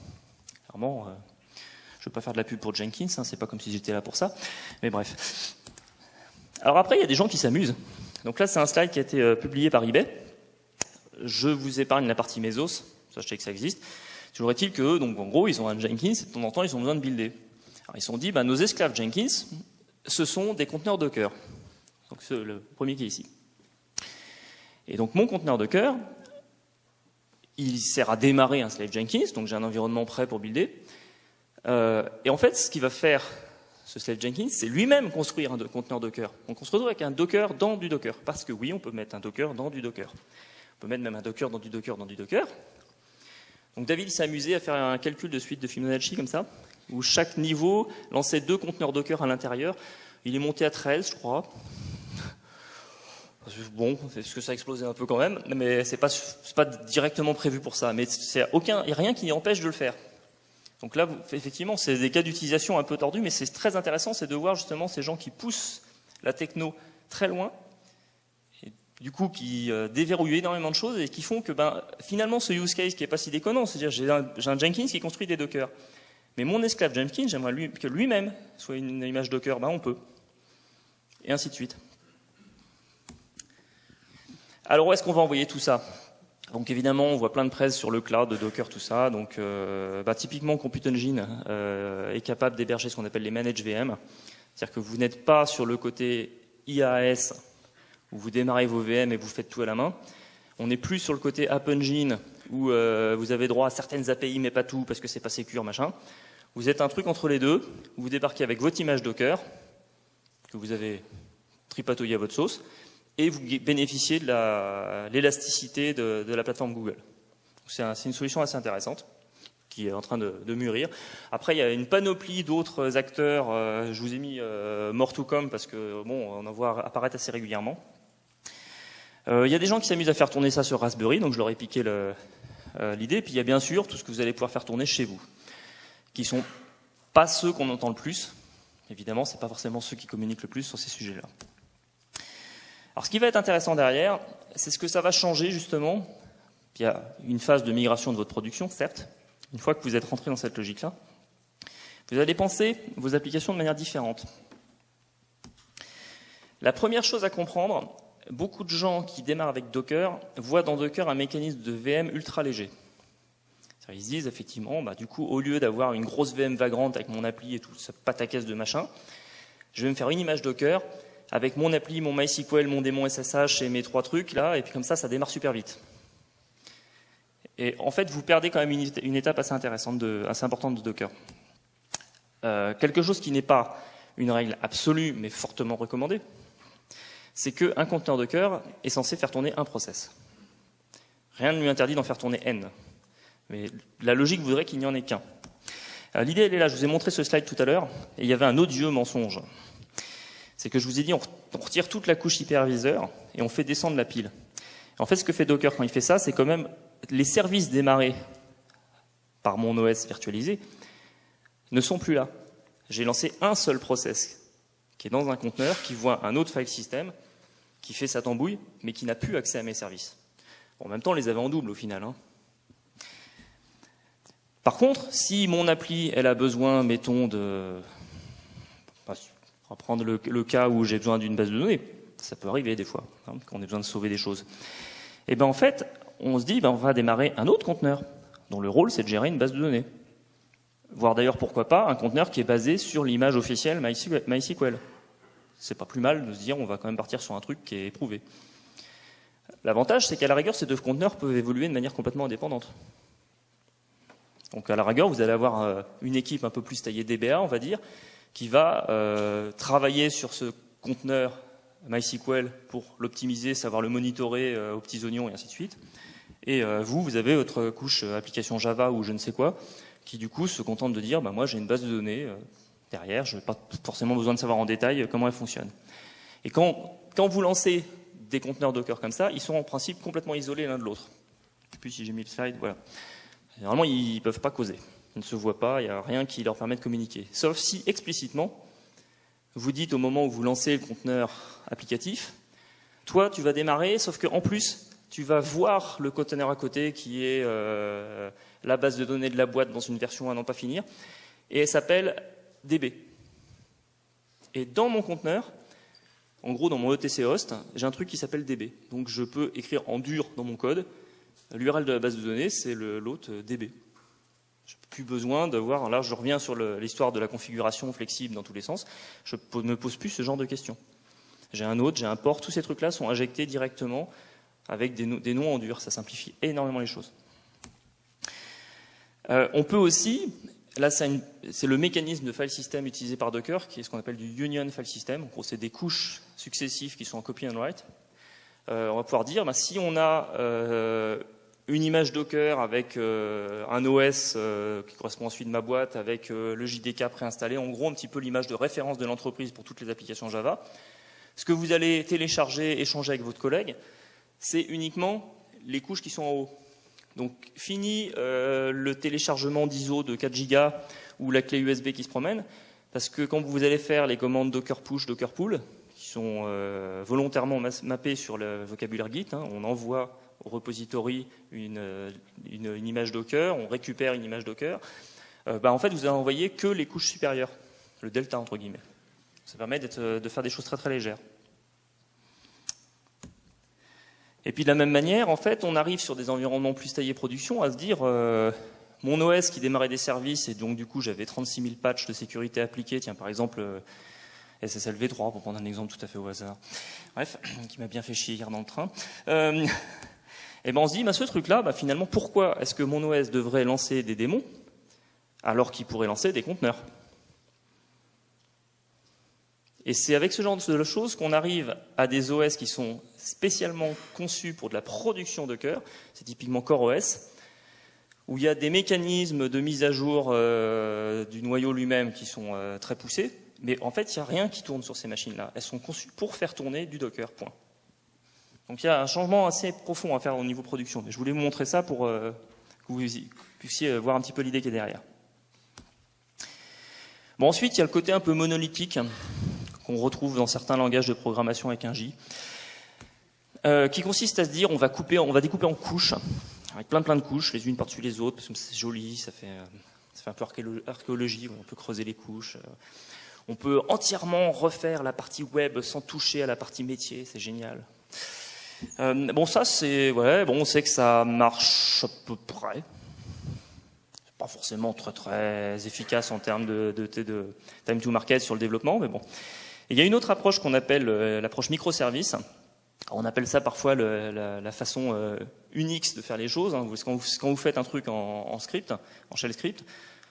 Clairement, je ne veux pas faire de la pub pour Jenkins, hein, c'est pas comme si j'étais là pour ça. Mais bref. Alors après, il y a des gens qui s'amusent. Donc là, c'est un slide qui a été publié par eBay. Je vous épargne la partie Mesos, ça je sais que ça existe. Toujours est-il qu'eux, donc en gros, ils ont un Jenkins et de temps en temps, ils ont besoin de builder. Alors ils se sont dit, nos esclaves Jenkins, ce sont des conteneurs Docker. Donc c'est le premier qui est ici. Et donc mon conteneur Docker, il sert à démarrer un slave Jenkins, donc j'ai un environnement prêt pour builder. Et en fait, ce qu'il va faire, ce slave Jenkins, c'est lui-même construire un conteneur Docker. Donc on se retrouve avec un Docker dans du Docker. Parce que oui, on peut mettre un Docker dans du Docker. On peut mettre même un Docker dans du Docker dans du Docker. Donc David s'est amusé à faire un calcul de suite de Fibonacci comme ça, où chaque niveau lançait 2 conteneurs Docker à l'intérieur. Il est monté à 13, je crois. Bon, c'est ce que ça a explosé un peu quand même, mais c'est pas directement prévu pour ça. Mais il n'y a rien qui empêche de le faire. Donc là, effectivement, c'est des cas d'utilisation un peu tordus, mais c'est très intéressant, c'est de voir justement ces gens qui poussent la techno très loin, et du coup qui déverrouillent énormément de choses et qui font que finalement ce use case qui est pas si déconnant, c'est-à-dire j'ai un Jenkins qui construit des Docker, mais mon esclave Jenkins, j'aimerais que lui-même soit une image Docker, on peut, et ainsi de suite. Alors où est-ce qu'on va envoyer tout ça ? Donc évidemment, on voit plein de presse sur le cloud, de Docker, tout ça. Donc typiquement, Compute Engine est capable d'héberger ce qu'on appelle les managed VM. C'est-à-dire que vous n'êtes pas sur le côté IaaS où vous démarrez vos VM et vous faites tout à la main. On n'est plus sur le côté App Engine où vous avez droit à certaines API mais pas tout parce que c'est pas sécure, machin. Vous êtes un truc entre les deux, vous débarquez avec votre image Docker, que vous avez tripatouillé à votre sauce, et vous bénéficiez de l'élasticité de la plateforme Google. C'est une solution assez intéressante qui est en train de mûrir. Après, il y a une panoplie d'autres acteurs. Je vous ai mis more to come parce que bon, on en voit apparaître assez régulièrement. Il y a des gens qui s'amusent à faire tourner ça sur Raspberry, donc je leur ai piqué l'idée. Puis il y a bien sûr tout ce que vous allez pouvoir faire tourner chez vous, qui sont pas ceux qu'on entend le plus. Évidemment, c'est pas forcément ceux qui communiquent le plus sur ces sujets-là. Alors, ce qui va être intéressant derrière, c'est ce que ça va changer justement. Il y a une phase de migration de votre production, certes. Une fois que vous êtes rentré dans cette logique-là, vous allez penser vos applications de manière différente. La première chose à comprendre, beaucoup de gens qui démarrent avec Docker voient dans Docker un mécanisme de VM ultra léger. Ils se disent effectivement, du coup, au lieu d'avoir une grosse VM vagrante avec mon appli et tout ce pataquès de machin, je vais me faire une image Docker avec mon appli, mon MySQL, mon démon SSH et mes 3 trucs là, et puis comme ça démarre super vite. Et en fait, vous perdez quand même une étape assez intéressante, assez importante de Docker. Quelque chose qui n'est pas une règle absolue, mais fortement recommandée, c'est qu'un conteneur Docker est censé faire tourner un process. Rien ne lui interdit d'en faire tourner N. Mais la logique voudrait qu'il n'y en ait qu'un. L'idée, elle est là. Je vous ai montré ce slide tout à l'heure, et il y avait un odieux mensonge. C'est que je vous ai dit, on retire toute la couche hyperviseur et on fait descendre la pile. En fait, ce que fait Docker quand il fait ça, c'est quand même les services démarrés par mon OS virtualisé ne sont plus là. J'ai lancé un seul process qui est dans un conteneur, qui voit un autre file system, qui fait sa tambouille, mais qui n'a plus accès à mes services. Bon, en même temps, on les avait en double au final. Par contre, si mon appli, elle a besoin, mettons, on va prendre le cas où j'ai besoin d'une base de données, ça peut arriver des fois, quand on a besoin de sauver des choses. Et bien en fait, on se dit, on va démarrer un autre conteneur, dont le rôle c'est de gérer une base de données. Voire d'ailleurs, pourquoi pas, un conteneur qui est basé sur l'image officielle MySQL. C'est pas plus mal de se dire, on va quand même partir sur un truc qui est éprouvé. L'avantage, c'est qu'à la rigueur, ces deux conteneurs peuvent évoluer de manière complètement indépendante. Donc à la rigueur, vous allez avoir une équipe un peu plus taillée DBA, on va dire, qui va travailler sur ce conteneur MySQL pour l'optimiser, savoir le monitorer aux petits oignons et ainsi de suite. Et vous avez votre couche application Java ou je ne sais quoi, qui du coup se contente de dire, moi j'ai une base de données derrière, je n'ai pas forcément besoin de savoir en détail comment elle fonctionne. Et quand vous lancez des conteneurs Docker comme ça, ils sont en principe complètement isolés l'un de l'autre. Je ne sais plus si j'ai mis le slide, voilà. Généralement, ils ne peuvent pas causer. Ils ne se voient pas, il n'y a rien qui leur permet de communiquer. Sauf si, explicitement, vous dites au moment où vous lancez le conteneur applicatif, toi, tu vas démarrer, sauf qu'en plus, tu vas voir le conteneur à côté qui est la base de données de la boîte dans une version à n'en pas finir, et elle s'appelle DB. Et dans mon conteneur, en gros, dans mon ETC host, j'ai un truc qui s'appelle DB. Donc, je peux écrire en dur dans mon code. L'URL de la base de données, c'est l'hôte DB. Je n'ai plus besoin de voir, là je reviens sur l'histoire de la configuration flexible dans tous les sens, je ne me pose plus ce genre de questions. J'ai un hôte, j'ai un port, tous ces trucs-là sont injectés directement avec des noms en dur, ça simplifie énormément les choses. On peut aussi, là c'est le mécanisme de file system utilisé par Docker, qui est ce qu'on appelle du union file system, en gros c'est des couches successives qui sont en copy and write. On va pouvoir dire, si on a une image Docker avec un OS qui correspond à celui de ma boîte, avec le JDK préinstallé, en gros un petit peu l'image de référence de l'entreprise pour toutes les applications Java. Ce que vous allez télécharger, échanger avec votre collègue, c'est uniquement les couches qui sont en haut. Donc fini le téléchargement d'ISO de 4 Go ou la clé USB qui se promène, parce que quand vous allez faire les commandes Docker push, Docker pull, qui sont volontairement mappées sur le vocabulaire Git, on envoie au repository une image Docker, on récupère une image Docker, en fait vous allez envoyer que les couches supérieures, le delta entre guillemets. Ça permet de faire des choses très très légères. Et puis de la même manière, en fait, on arrive sur des environnements plus taillés production à se dire mon OS qui démarrait des services et donc du coup j'avais 36 000 patchs de sécurité appliqués, tiens par exemple SSL v3 pour prendre un exemple tout à fait au hasard, bref, qui m'a bien fait chier hier dans le train. Et ben on se dit, ce truc-là, finalement, pourquoi est-ce que mon OS devrait lancer des démons alors qu'il pourrait lancer des conteneurs? Et c'est avec ce genre de choses qu'on arrive à des OS qui sont spécialement conçus pour de la production de cœur. C'est typiquement CoreOS, où il y a des mécanismes de mise à jour du noyau lui-même qui sont très poussés, mais en fait, il n'y a rien qui tourne sur ces machines-là. Elles sont conçues pour faire tourner du Docker, point. Donc il y a un changement assez profond à faire au niveau production. Mais je voulais vous montrer ça pour que vous puissiez voir un petit peu l'idée qui est derrière. Bon, ensuite, il y a le côté un peu monolithique qu'on retrouve dans certains langages de programmation avec un J, qui consiste à se dire on va découper en couches, avec plein de couches, les unes par-dessus les autres, parce que c'est joli, ça fait un peu archéologie, on peut creuser les couches. On peut entièrement refaire la partie web sans toucher à la partie métier, c'est génial. Bon, ça, on sait que ça marche à peu près. C'est pas forcément très efficace en termes de time to market sur le développement, mais bon. Et il y a une autre approche qu'on appelle l'approche microservice. On appelle ça parfois la façon Unix de faire les choses. Quand vous faites un truc en script, en shell script,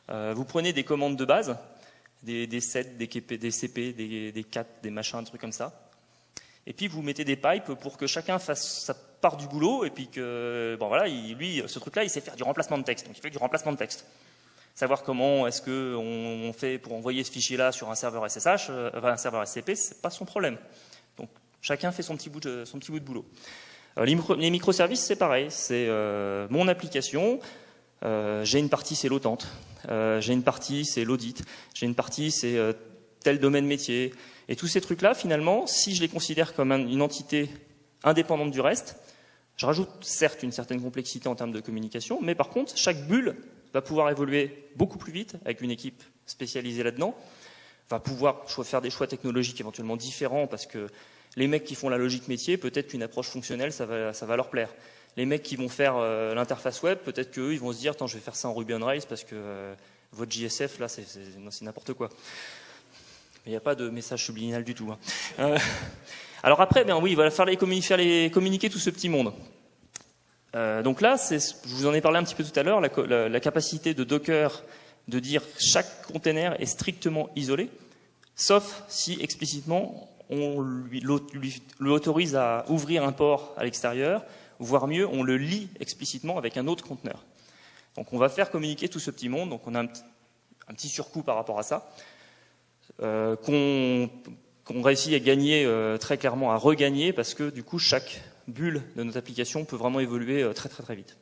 vous prenez des commandes de base, des set, des CP, des cat, des machins, des trucs comme ça. Et puis vous mettez des pipes pour que chacun fasse sa part du boulot, et puis que, lui, ce truc-là, il sait faire du remplacement de texte. Donc il fait du remplacement de texte. Savoir comment est-ce qu'on fait pour envoyer ce fichier-là sur un serveur SSH, un serveur SCP, c'est pas son problème. Donc chacun fait son petit bout de boulot. Les microservices, c'est pareil. C'est mon application. J'ai une partie, c'est l'autente. J'ai une partie, c'est l'audit. J'ai une partie, c'est tel domaine métier. Et tous ces trucs-là, finalement, si je les considère comme une entité indépendante du reste, je rajoute certes une certaine complexité en termes de communication, mais par contre, chaque bulle va pouvoir évoluer beaucoup plus vite avec une équipe spécialisée là-dedans, va pouvoir faire des choix technologiques éventuellement différents parce que les mecs qui font la logique métier, peut-être qu'une approche fonctionnelle, ça va leur plaire. Les mecs qui vont faire l'interface web, peut-être qu'eux, ils vont se dire « Attends, je vais faire ça en Ruby on Rails parce que votre JSF, là, c'est n'importe quoi. » Il n'y a pas de message subliminal du tout. Alors après, il va falloir communiquer tout ce petit monde. Donc là, je vous en ai parlé un petit peu tout à l'heure, la capacité de Docker de dire chaque container est strictement isolé, sauf si explicitement on lui autorise à ouvrir un port à l'extérieur, voire mieux, on le lie explicitement avec un autre conteneur. Donc on va faire communiquer tout ce petit monde, donc on a un petit surcoût par rapport à ça. Qu'on réussit à gagner très clairement, à regagner, parce que du coup chaque bulle de notre application peut vraiment évoluer très vite.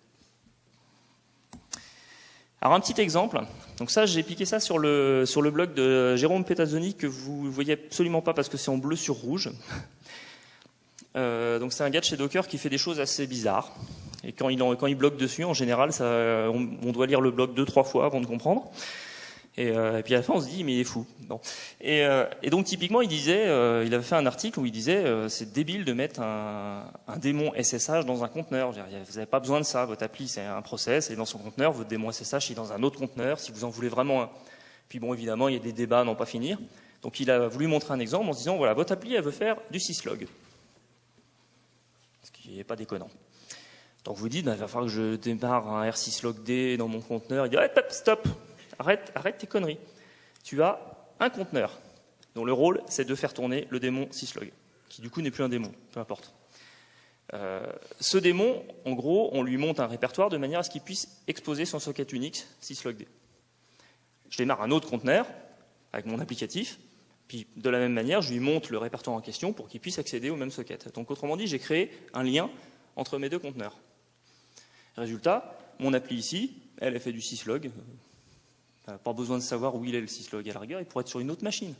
Alors un petit exemple, donc ça j'ai piqué ça sur le blog de Jérôme Petazzoni que vous voyez absolument pas parce que c'est en bleu sur rouge. Donc c'est un gars de chez Docker qui fait des choses assez bizarres. Et quand il bloque dessus, en général, on doit lire le blog 2-3 fois avant de comprendre. Et puis à la fin, on se dit, mais il est fou. Bon. Et donc typiquement, il avait fait un article où il disait, c'est débile de mettre un démon SSH dans un conteneur. Vous n'avez pas besoin de ça. Votre appli, c'est un process, et dans son conteneur, votre démon SSH est dans un autre conteneur, si vous en voulez vraiment un. Puis bon, évidemment, il y a des débats à n'en pas finir. Donc il a voulu montrer un exemple en se disant, voilà, votre appli, elle veut faire du syslog. Ce qui n'est pas déconnant. Donc vous dites, il va falloir que je démarre un R6logd dans mon conteneur. Il dit, stop. Arrête tes conneries. Tu as un conteneur dont le rôle, c'est de faire tourner le démon syslog, qui du coup n'est plus un démon, peu importe. Ce démon, en gros, on lui monte un répertoire de manière à ce qu'il puisse exposer son socket Unix syslogd. Je démarre un autre conteneur avec mon applicatif, puis de la même manière, je lui monte le répertoire en question pour qu'il puisse accéder au même socket. Donc autrement dit, j'ai créé un lien entre mes deux conteneurs. Résultat, mon appli ici, elle fait du syslog. Pas besoin de savoir où il est le syslog à la rigueur, il pourrait être sur une autre machine.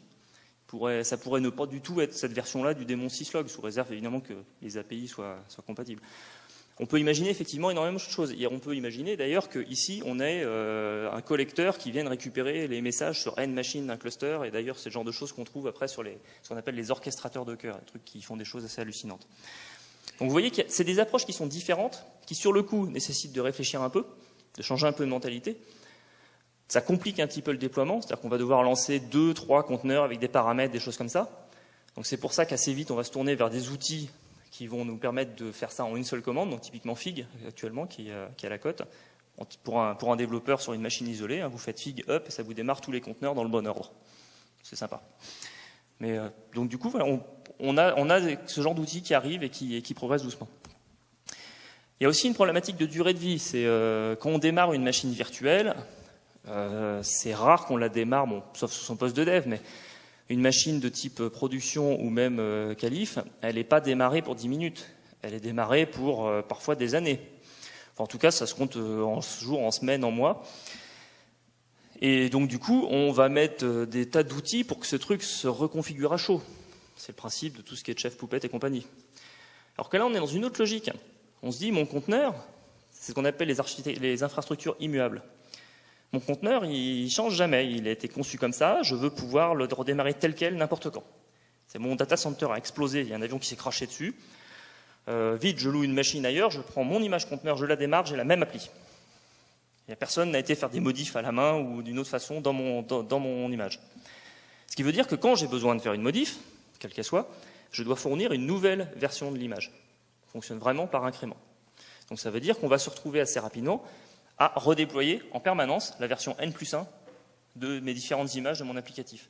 Ça pourrait ne pas du tout être cette version-là du démon syslog, sous réserve évidemment que les API soient compatibles. On peut imaginer effectivement énormément de choses. Et on peut imaginer d'ailleurs qu'ici on ait un collecteur qui vienne récupérer les messages sur N machines d'un cluster, et d'ailleurs c'est le genre de choses qu'on trouve après sur ce qu'on appelle les orchestrateurs Docker, des trucs qui font des choses assez hallucinantes. Donc vous voyez que c'est des approches qui sont différentes, qui sur le coup nécessitent de réfléchir un peu, de changer un peu de mentalité. Ça complique un petit peu le déploiement, c'est-à-dire qu'on va devoir lancer 2-3 conteneurs avec des paramètres, des choses comme ça. Donc c'est pour ça qu'assez vite, on va se tourner vers des outils qui vont nous permettre de faire ça en une seule commande, donc typiquement Fig actuellement qui est à la cote. Pour un développeur sur une machine isolée, hein, vous faites Fig up et ça vous démarre tous les conteneurs dans le bon ordre. C'est sympa. Mais donc du coup, voilà, on a ce genre d'outils qui arrivent et qui progressent doucement. Il y a aussi une problématique de durée de vie. C'est quand on démarre une machine virtuelle, c'est rare qu'on la démarre, bon, sauf sur son poste de dev, mais une machine de type production ou même qualif, elle n'est pas démarrée pour 10 minutes. Elle est démarrée pour parfois des années. Enfin, en tout cas, ça se compte en jours, en semaines, en mois. Et donc du coup, on va mettre des tas d'outils pour que ce truc se reconfigure à chaud. C'est le principe de tout ce qui est chef, poupette et compagnie. Alors que là, on est dans une autre logique. On se dit, mon conteneur, c'est ce qu'on appelle les infrastructures immuables. Mon conteneur, il change jamais. Il a été conçu comme ça. Je veux pouvoir le redémarrer tel quel, n'importe quand. C'est mon data center a explosé. Il y a un avion qui s'est craché dessus. Vite, je loue une machine ailleurs. Je prends mon image conteneur, je la démarre, j'ai la même appli. Personne n'a été faire des modifs à la main ou d'une autre façon dans mon image. Ce qui veut dire que quand j'ai besoin de faire une modif, quelle qu'elle soit, je dois fournir une nouvelle version de l'image. Ça fonctionne vraiment par incrément. Donc ça veut dire qu'on va se retrouver assez rapidement à redéployer en permanence la version N+1 de mes différentes images de mon applicatif.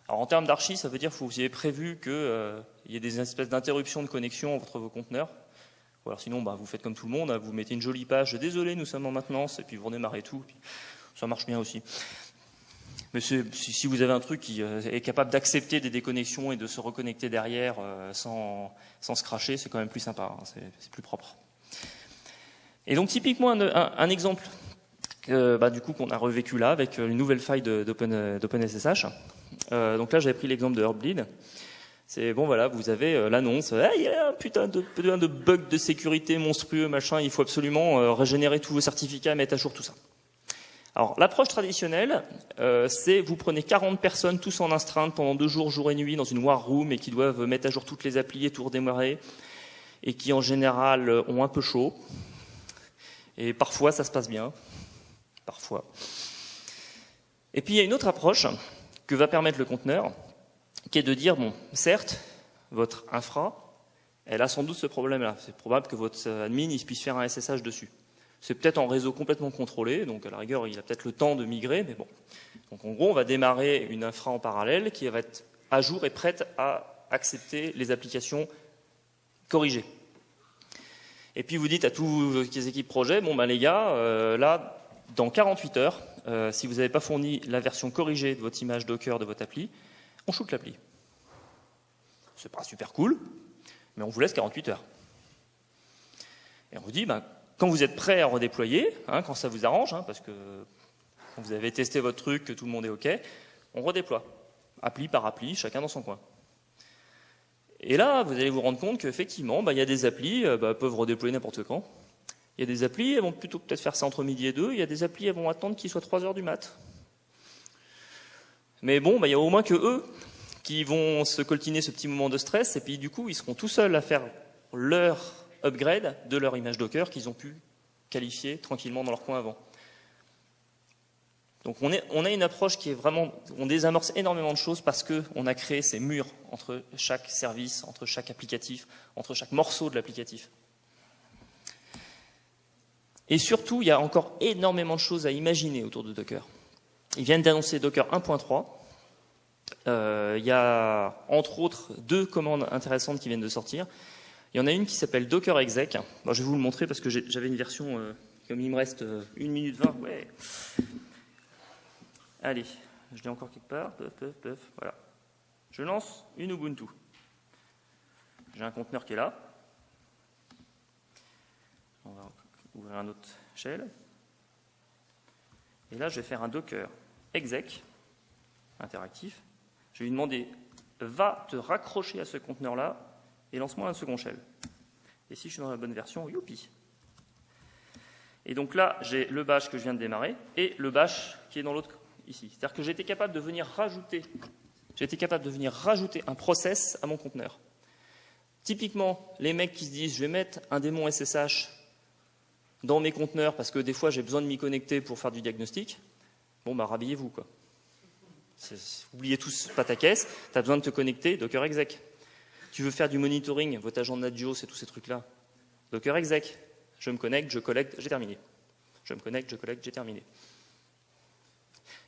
Alors en termes d'archi, ça veut dire que vous avez prévu qu'il y ait des espèces d'interruptions de connexion entre vos conteneurs. Ou alors sinon, vous faites comme tout le monde, vous mettez une jolie page, désolé, nous sommes en maintenance, et puis vous redémarrez tout. Puis ça marche bien aussi. Mais si vous avez un truc qui est capable d'accepter des déconnexions et de se reconnecter derrière sans se cracher, c'est quand même plus sympa, hein, c'est plus propre. Et donc typiquement un exemple du coup qu'on a revécu là avec une nouvelle faille d'OpenSSH. Donc là j'avais pris l'exemple de Heartbleed. C'est bon, voilà, vous avez l'annonce, il y a un putain de bug de sécurité monstrueux, machin, il faut absolument régénérer tous vos certificats, mettre à jour tout ça. Alors, l'approche traditionnelle, c'est vous prenez 40 personnes, tous en astreinte, pendant 2 jours, jour et nuit, dans une war room, et qui doivent mettre à jour toutes les applis et tout redémarrer, et qui, en général, ont un peu chaud. Et parfois, ça se passe bien. Parfois. Et puis, il y a une autre approche que va permettre le conteneur, qui est de dire, bon, certes, votre infra, elle a sans doute ce problème-là. C'est probable que votre admin il puisse faire un SSH dessus. C'est peut-être en réseau complètement contrôlé, donc à la rigueur, il a peut-être le temps de migrer, mais bon. Donc en gros, on va démarrer une infra en parallèle qui va être à jour et prête à accepter les applications corrigées. Et puis vous dites à tous vos équipes projet, bon les gars, là, dans 48 heures, si vous n'avez pas fourni la version corrigée de votre image Docker de votre appli, on shoot l'appli. C'est pas super cool, mais on vous laisse 48 heures. Et on vous dit, quand vous êtes prêt à redéployer, quand ça vous arrange, parce que quand vous avez testé votre truc, que tout le monde est OK, on redéploie. Appli par appli, chacun dans son coin. Et là, vous allez vous rendre compte qu'effectivement, il y a des applis peuvent redéployer n'importe quand. Il y a des applis, elles vont plutôt peut-être faire ça entre midi et 2. Il y a des applis, elles vont attendre qu'il soit 3 heures du mat'. Mais bon, il y a au moins que eux qui vont se coltiner ce petit moment de stress, et puis du coup, ils seront tout seuls à faire leur upgrade de leur image Docker qu'ils ont pu qualifier tranquillement dans leur coin avant. Donc on a une approche qui est vraiment, on désamorce énormément de choses parce qu'on a créé ces murs entre chaque service, entre chaque applicatif, entre chaque morceau de l'applicatif. Et surtout, il y a encore énormément de choses à imaginer autour de Docker. Ils viennent d'annoncer Docker 1.3. Il y a entre autres 2 commandes intéressantes qui viennent de sortir. Il y en a une qui s'appelle Docker exec. Bon, je vais vous le montrer parce que j'avais une version, comme il me reste 1 minute 20. Ouais. Allez, je l'ai encore quelque part. Voilà. Je lance une Ubuntu. J'ai un conteneur qui est là. On va ouvrir un autre shell. Et là, je vais faire un Docker exec interactif. Je vais lui demander, va te raccrocher à ce conteneur-là et lance-moi un second shell. Et si je suis dans la bonne version, youpi. Et donc là, j'ai le bash que je viens de démarrer et le bash qui est dans l'autre ici. C'est-à-dire que j'ai été capable de venir rajouter un process à mon conteneur. Typiquement, les mecs qui se disent, je vais mettre un démon SSH dans mes conteneurs parce que des fois j'ai besoin de m'y connecter pour faire du diagnostic, rhabillez-vous oubliez tous pas ta caisse, tu as besoin de te connecter, Docker exec. tu veux faire du monitoring, votre agent de Nagios et tous ces trucs-là, Docker exec, je me connecte, je collecte, j'ai terminé. Je me connecte, je collecte, j'ai terminé.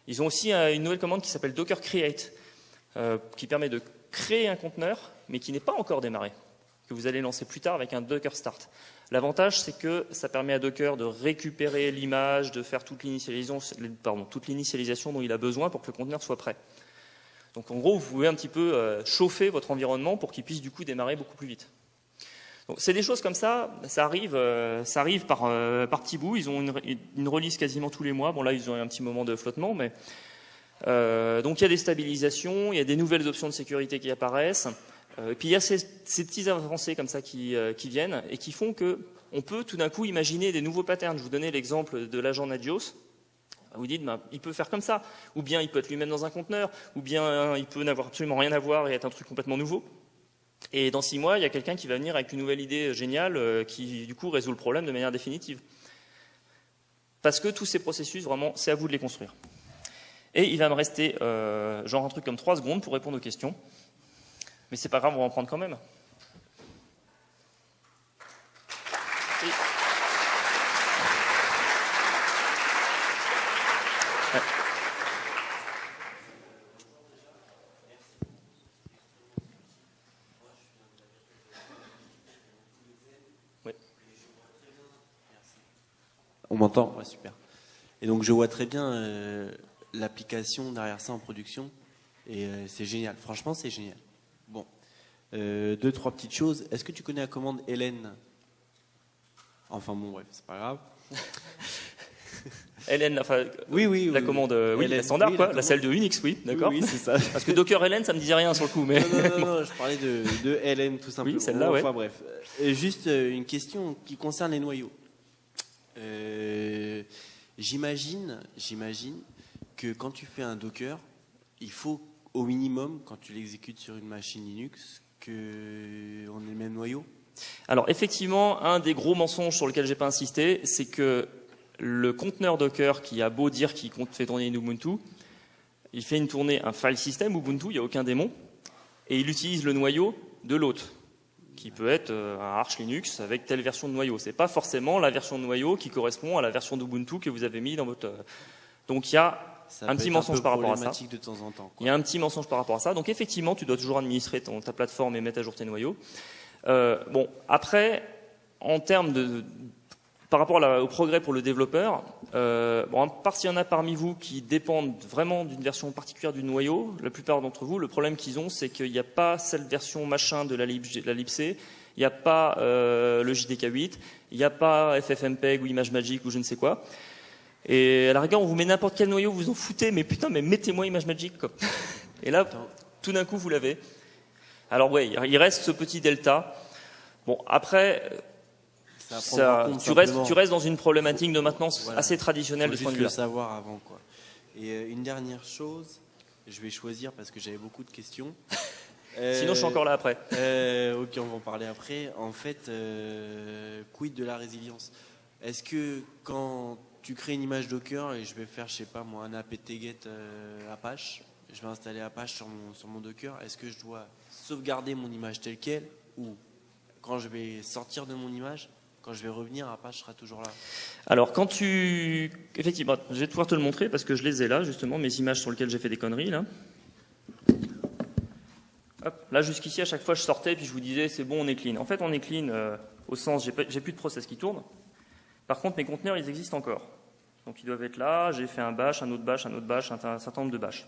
Ils ont aussi une nouvelle commande qui s'appelle Docker Create, qui permet de créer un conteneur, mais qui n'est pas encore démarré, que vous allez lancer plus tard avec un Docker Start. L'avantage, c'est que ça permet à Docker de récupérer l'image, de faire toute l'initialisation dont il a besoin pour que le conteneur soit prêt. Donc en gros, vous pouvez un petit peu chauffer votre environnement pour qu'il puisse du coup démarrer beaucoup plus vite. Donc c'est des choses comme ça arrive par petits bouts. Ils ont une release quasiment tous les mois. Bon là, ils ont un petit moment de flottement, mais donc il y a des stabilisations, il y a des nouvelles options de sécurité qui apparaissent. Et puis il y a ces petits avancées comme ça qui viennent et qui font que on peut tout d'un coup imaginer des nouveaux patterns. Je vous donnais l'exemple de l'agent Nagios. Vous dites, il peut faire comme ça, ou bien il peut être lui-même dans un conteneur, ou bien il peut n'avoir absolument rien à voir et être un truc complètement nouveau. Et dans 6 mois, il y a quelqu'un qui va venir avec une nouvelle idée géniale qui, du coup, résout le problème de manière définitive. Parce que tous ces processus, vraiment, c'est à vous de les construire. Et il va me rester genre un truc comme 3 secondes pour répondre aux questions. Mais c'est pas grave, on va en prendre quand même. On m'entend? Ouais, super. Et donc je vois très bien l'application derrière ça en production. Et c'est génial. Franchement, c'est génial. Bon. 2-3 petites choses. Est-ce que tu connais la commande Hélène? Enfin bon, bref, c'est pas grave. Hélène, enfin, oui, la commande, oui, Hélène, la standard, oui, quoi, la celle de Unix, oui, d'accord. Oui, c'est ça. Parce que Docker Hélène, ça me disait rien sur le coup, mais. Non, je parlais de Hélène tout simplement. Oui, celle-là, ouais. Enfin bref. Juste une question qui concerne les noyaux. J'imagine que quand tu fais un Docker, il faut au minimum, quand tu l'exécutes sur une machine Linux, qu'on ait le même noyau. Alors effectivement, un des gros mensonges sur lequel j'ai pas insisté, c'est que le conteneur Docker qui a beau dire qu'il fait tourner une Ubuntu, il fait tourner un file system Ubuntu, il n'y a aucun démon, et il utilise le noyau de l'autre, qui peut être un Arch Linux avec telle version de noyau. C'est pas forcément la version de noyau qui correspond à la version d'Ubuntu que vous avez mis dans votre. Donc il y a un petit mensonge par rapport à ça. De temps en temps, il y a un petit mensonge par rapport à ça. Donc effectivement, tu dois toujours administrer ta plateforme et mettre à jour tes noyaux. Bon, après, en termes par rapport au progrès pour le développeur, à part s'il y en a parmi vous qui dépendent vraiment d'une version particulière du noyau, la plupart d'entre vous, le problème qu'ils ont, c'est qu'il n'y a pas cette version machin de la libc, il n'y a pas le JDK8, il n'y a pas FFmpeg ou ImageMagick ou je ne sais quoi. Et à la rigueur, on vous met n'importe quel noyau, vous en foutez, mais putain, mais mettez-moi ImageMagick, quoi. Et là, tout d'un coup, vous l'avez. Alors ouais, il reste ce petit delta. Bon, après, tu restes dans une problématique de maintenance assez traditionnelle de ce point de vue-là. Il faut juste le savoir avant, quoi. Et une dernière chose, je vais choisir parce que j'avais beaucoup de questions. Sinon, je suis encore là après. Ok, on va en parler après. En fait, quid de la résilience? Est-ce que quand tu crées une image Docker et je vais faire, je sais pas moi, un apt-get Apache, je vais installer Apache sur mon Docker, est-ce que je dois sauvegarder mon image telle quelle ou quand je vais sortir de mon image, quand je vais revenir, Apache sera toujours là? Alors, effectivement, je vais pouvoir te le montrer parce que je les ai là, justement, mes images sur lesquelles j'ai fait des conneries, là. Hop, là, jusqu'ici, à chaque fois, je sortais puis je vous disais, c'est bon, on est clean. En fait, on est clean au sens, j'ai plus de process qui tourne. Par contre, mes conteneurs, ils existent encore. Donc, ils doivent être là. J'ai fait un bash, un autre bash, un autre bash, un certain nombre de bash.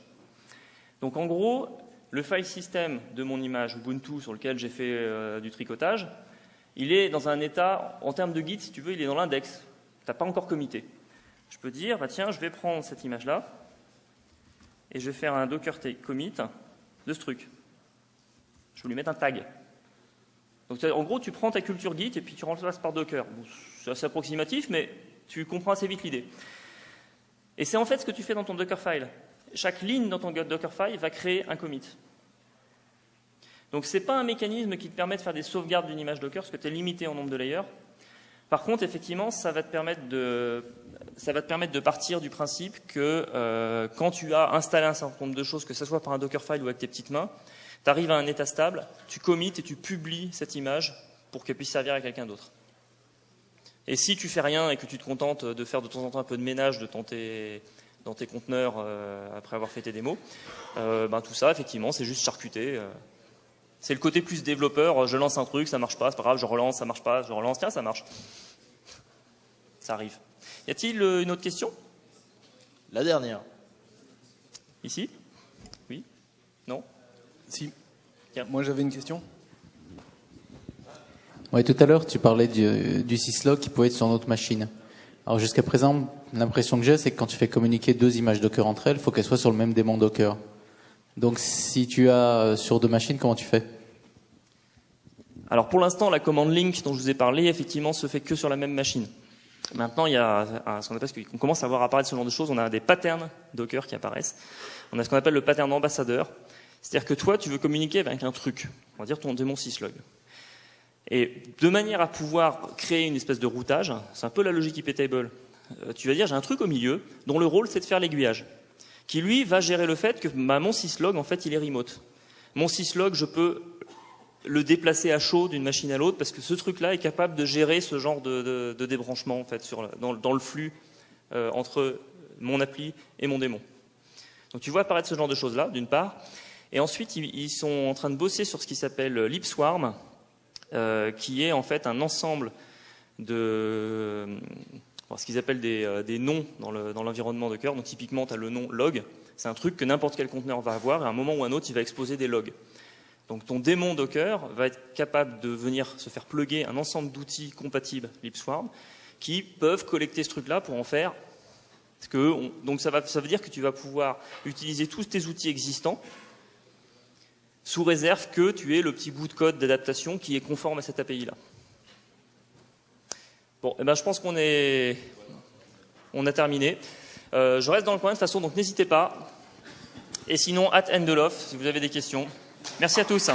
Donc, en gros, le file system de mon image Ubuntu sur lequel j'ai fait du tricotage, il est dans un état, en termes de Git, si tu veux, il est dans l'index. Tu n'as pas encore commité. Je peux dire, bah tiens, je vais prendre cette image-là et je vais faire un docker commit de ce truc. Je vais lui mettre un tag. Donc, en gros, tu prends ta culture Git et puis tu remplaces par Docker. Bon, c'est assez approximatif, mais tu comprends assez vite l'idée. Et c'est en fait ce que tu fais dans ton Dockerfile. Chaque ligne dans ton Dockerfile va créer un commit. Donc, ce n'est pas un mécanisme qui te permet de faire des sauvegardes d'une image Docker, parce que tu es limité en nombre de layers. Par contre, effectivement, ça va te permettre de partir du principe que quand tu as installé un certain nombre de choses, que ce soit par un Dockerfile ou avec tes petites mains, Tu arrives à un état stable, tu commits et tu publies cette image pour qu'elle puisse servir à quelqu'un d'autre. Et si tu fais rien et que tu te contentes de faire de temps en temps un peu de ménage dans tes conteneurs après avoir fait tes démos, tout ça, effectivement, c'est juste charcuté. C'est le côté plus développeur, je lance un truc, ça marche pas, c'est pas grave, je relance, ça marche pas, je relance, tiens, ça marche. Ça arrive. Y a-t-il une autre question? La dernière. Ici? Oui? Non? Si. Tiens. Moi j'avais une question. Oui, tout à l'heure, tu parlais du syslog qui pouvait être sur notre machine. Alors jusqu'à présent, l'impression que j'ai, c'est que quand tu fais communiquer 2 images Docker entre elles, il faut qu'elles soient sur le même démon Docker. Donc si tu as sur 2 machines, comment tu fais? Alors pour l'instant, la commande link dont je vous ai parlé, effectivement, se fait que sur la même machine. Maintenant, il y a ce qu'on appelle, on commence à voir apparaître ce genre de choses. On a des patterns Docker qui apparaissent. On a ce qu'on appelle le pattern ambassadeur. C'est-à-dire que toi, tu veux communiquer avec un truc. On va dire ton démon syslog. Et de manière à pouvoir créer une espèce de routage, c'est un peu la logique iptable. Tu vas dire, j'ai un truc au milieu dont le rôle, c'est de faire l'aiguillage. Qui, lui, va gérer le fait que mon syslog, en fait, il est remote. Mon syslog, je peux le déplacer à chaud d'une machine à l'autre parce que ce truc-là est capable de gérer ce genre de débranchement en fait, dans le flux entre mon appli et mon démon. Donc tu vois apparaître ce genre de choses-là, d'une part. Et ensuite, ils sont en train de bosser sur ce qui s'appelle LibSwarm, qui est en fait un ensemble de ce qu'ils appellent des noms dans l'environnement Docker. Donc typiquement, tu as le nom log. C'est un truc que n'importe quel conteneur va avoir et à un moment ou à un autre, il va exposer des logs. Donc ton démon Docker va être capable de venir se faire plugger un ensemble d'outils compatibles LibSwarm qui peuvent collecter ce truc-là pour en faire. Donc ça veut dire que tu vas pouvoir utiliser tous tes outils existants sous réserve que tu aies le petit bout de code d'adaptation qui est conforme à cette API-là. Bon, je pense qu'on a terminé. Je reste dans le coin de toute façon, donc n'hésitez pas. Et sinon, @endelof si vous avez des questions. Merci à tous.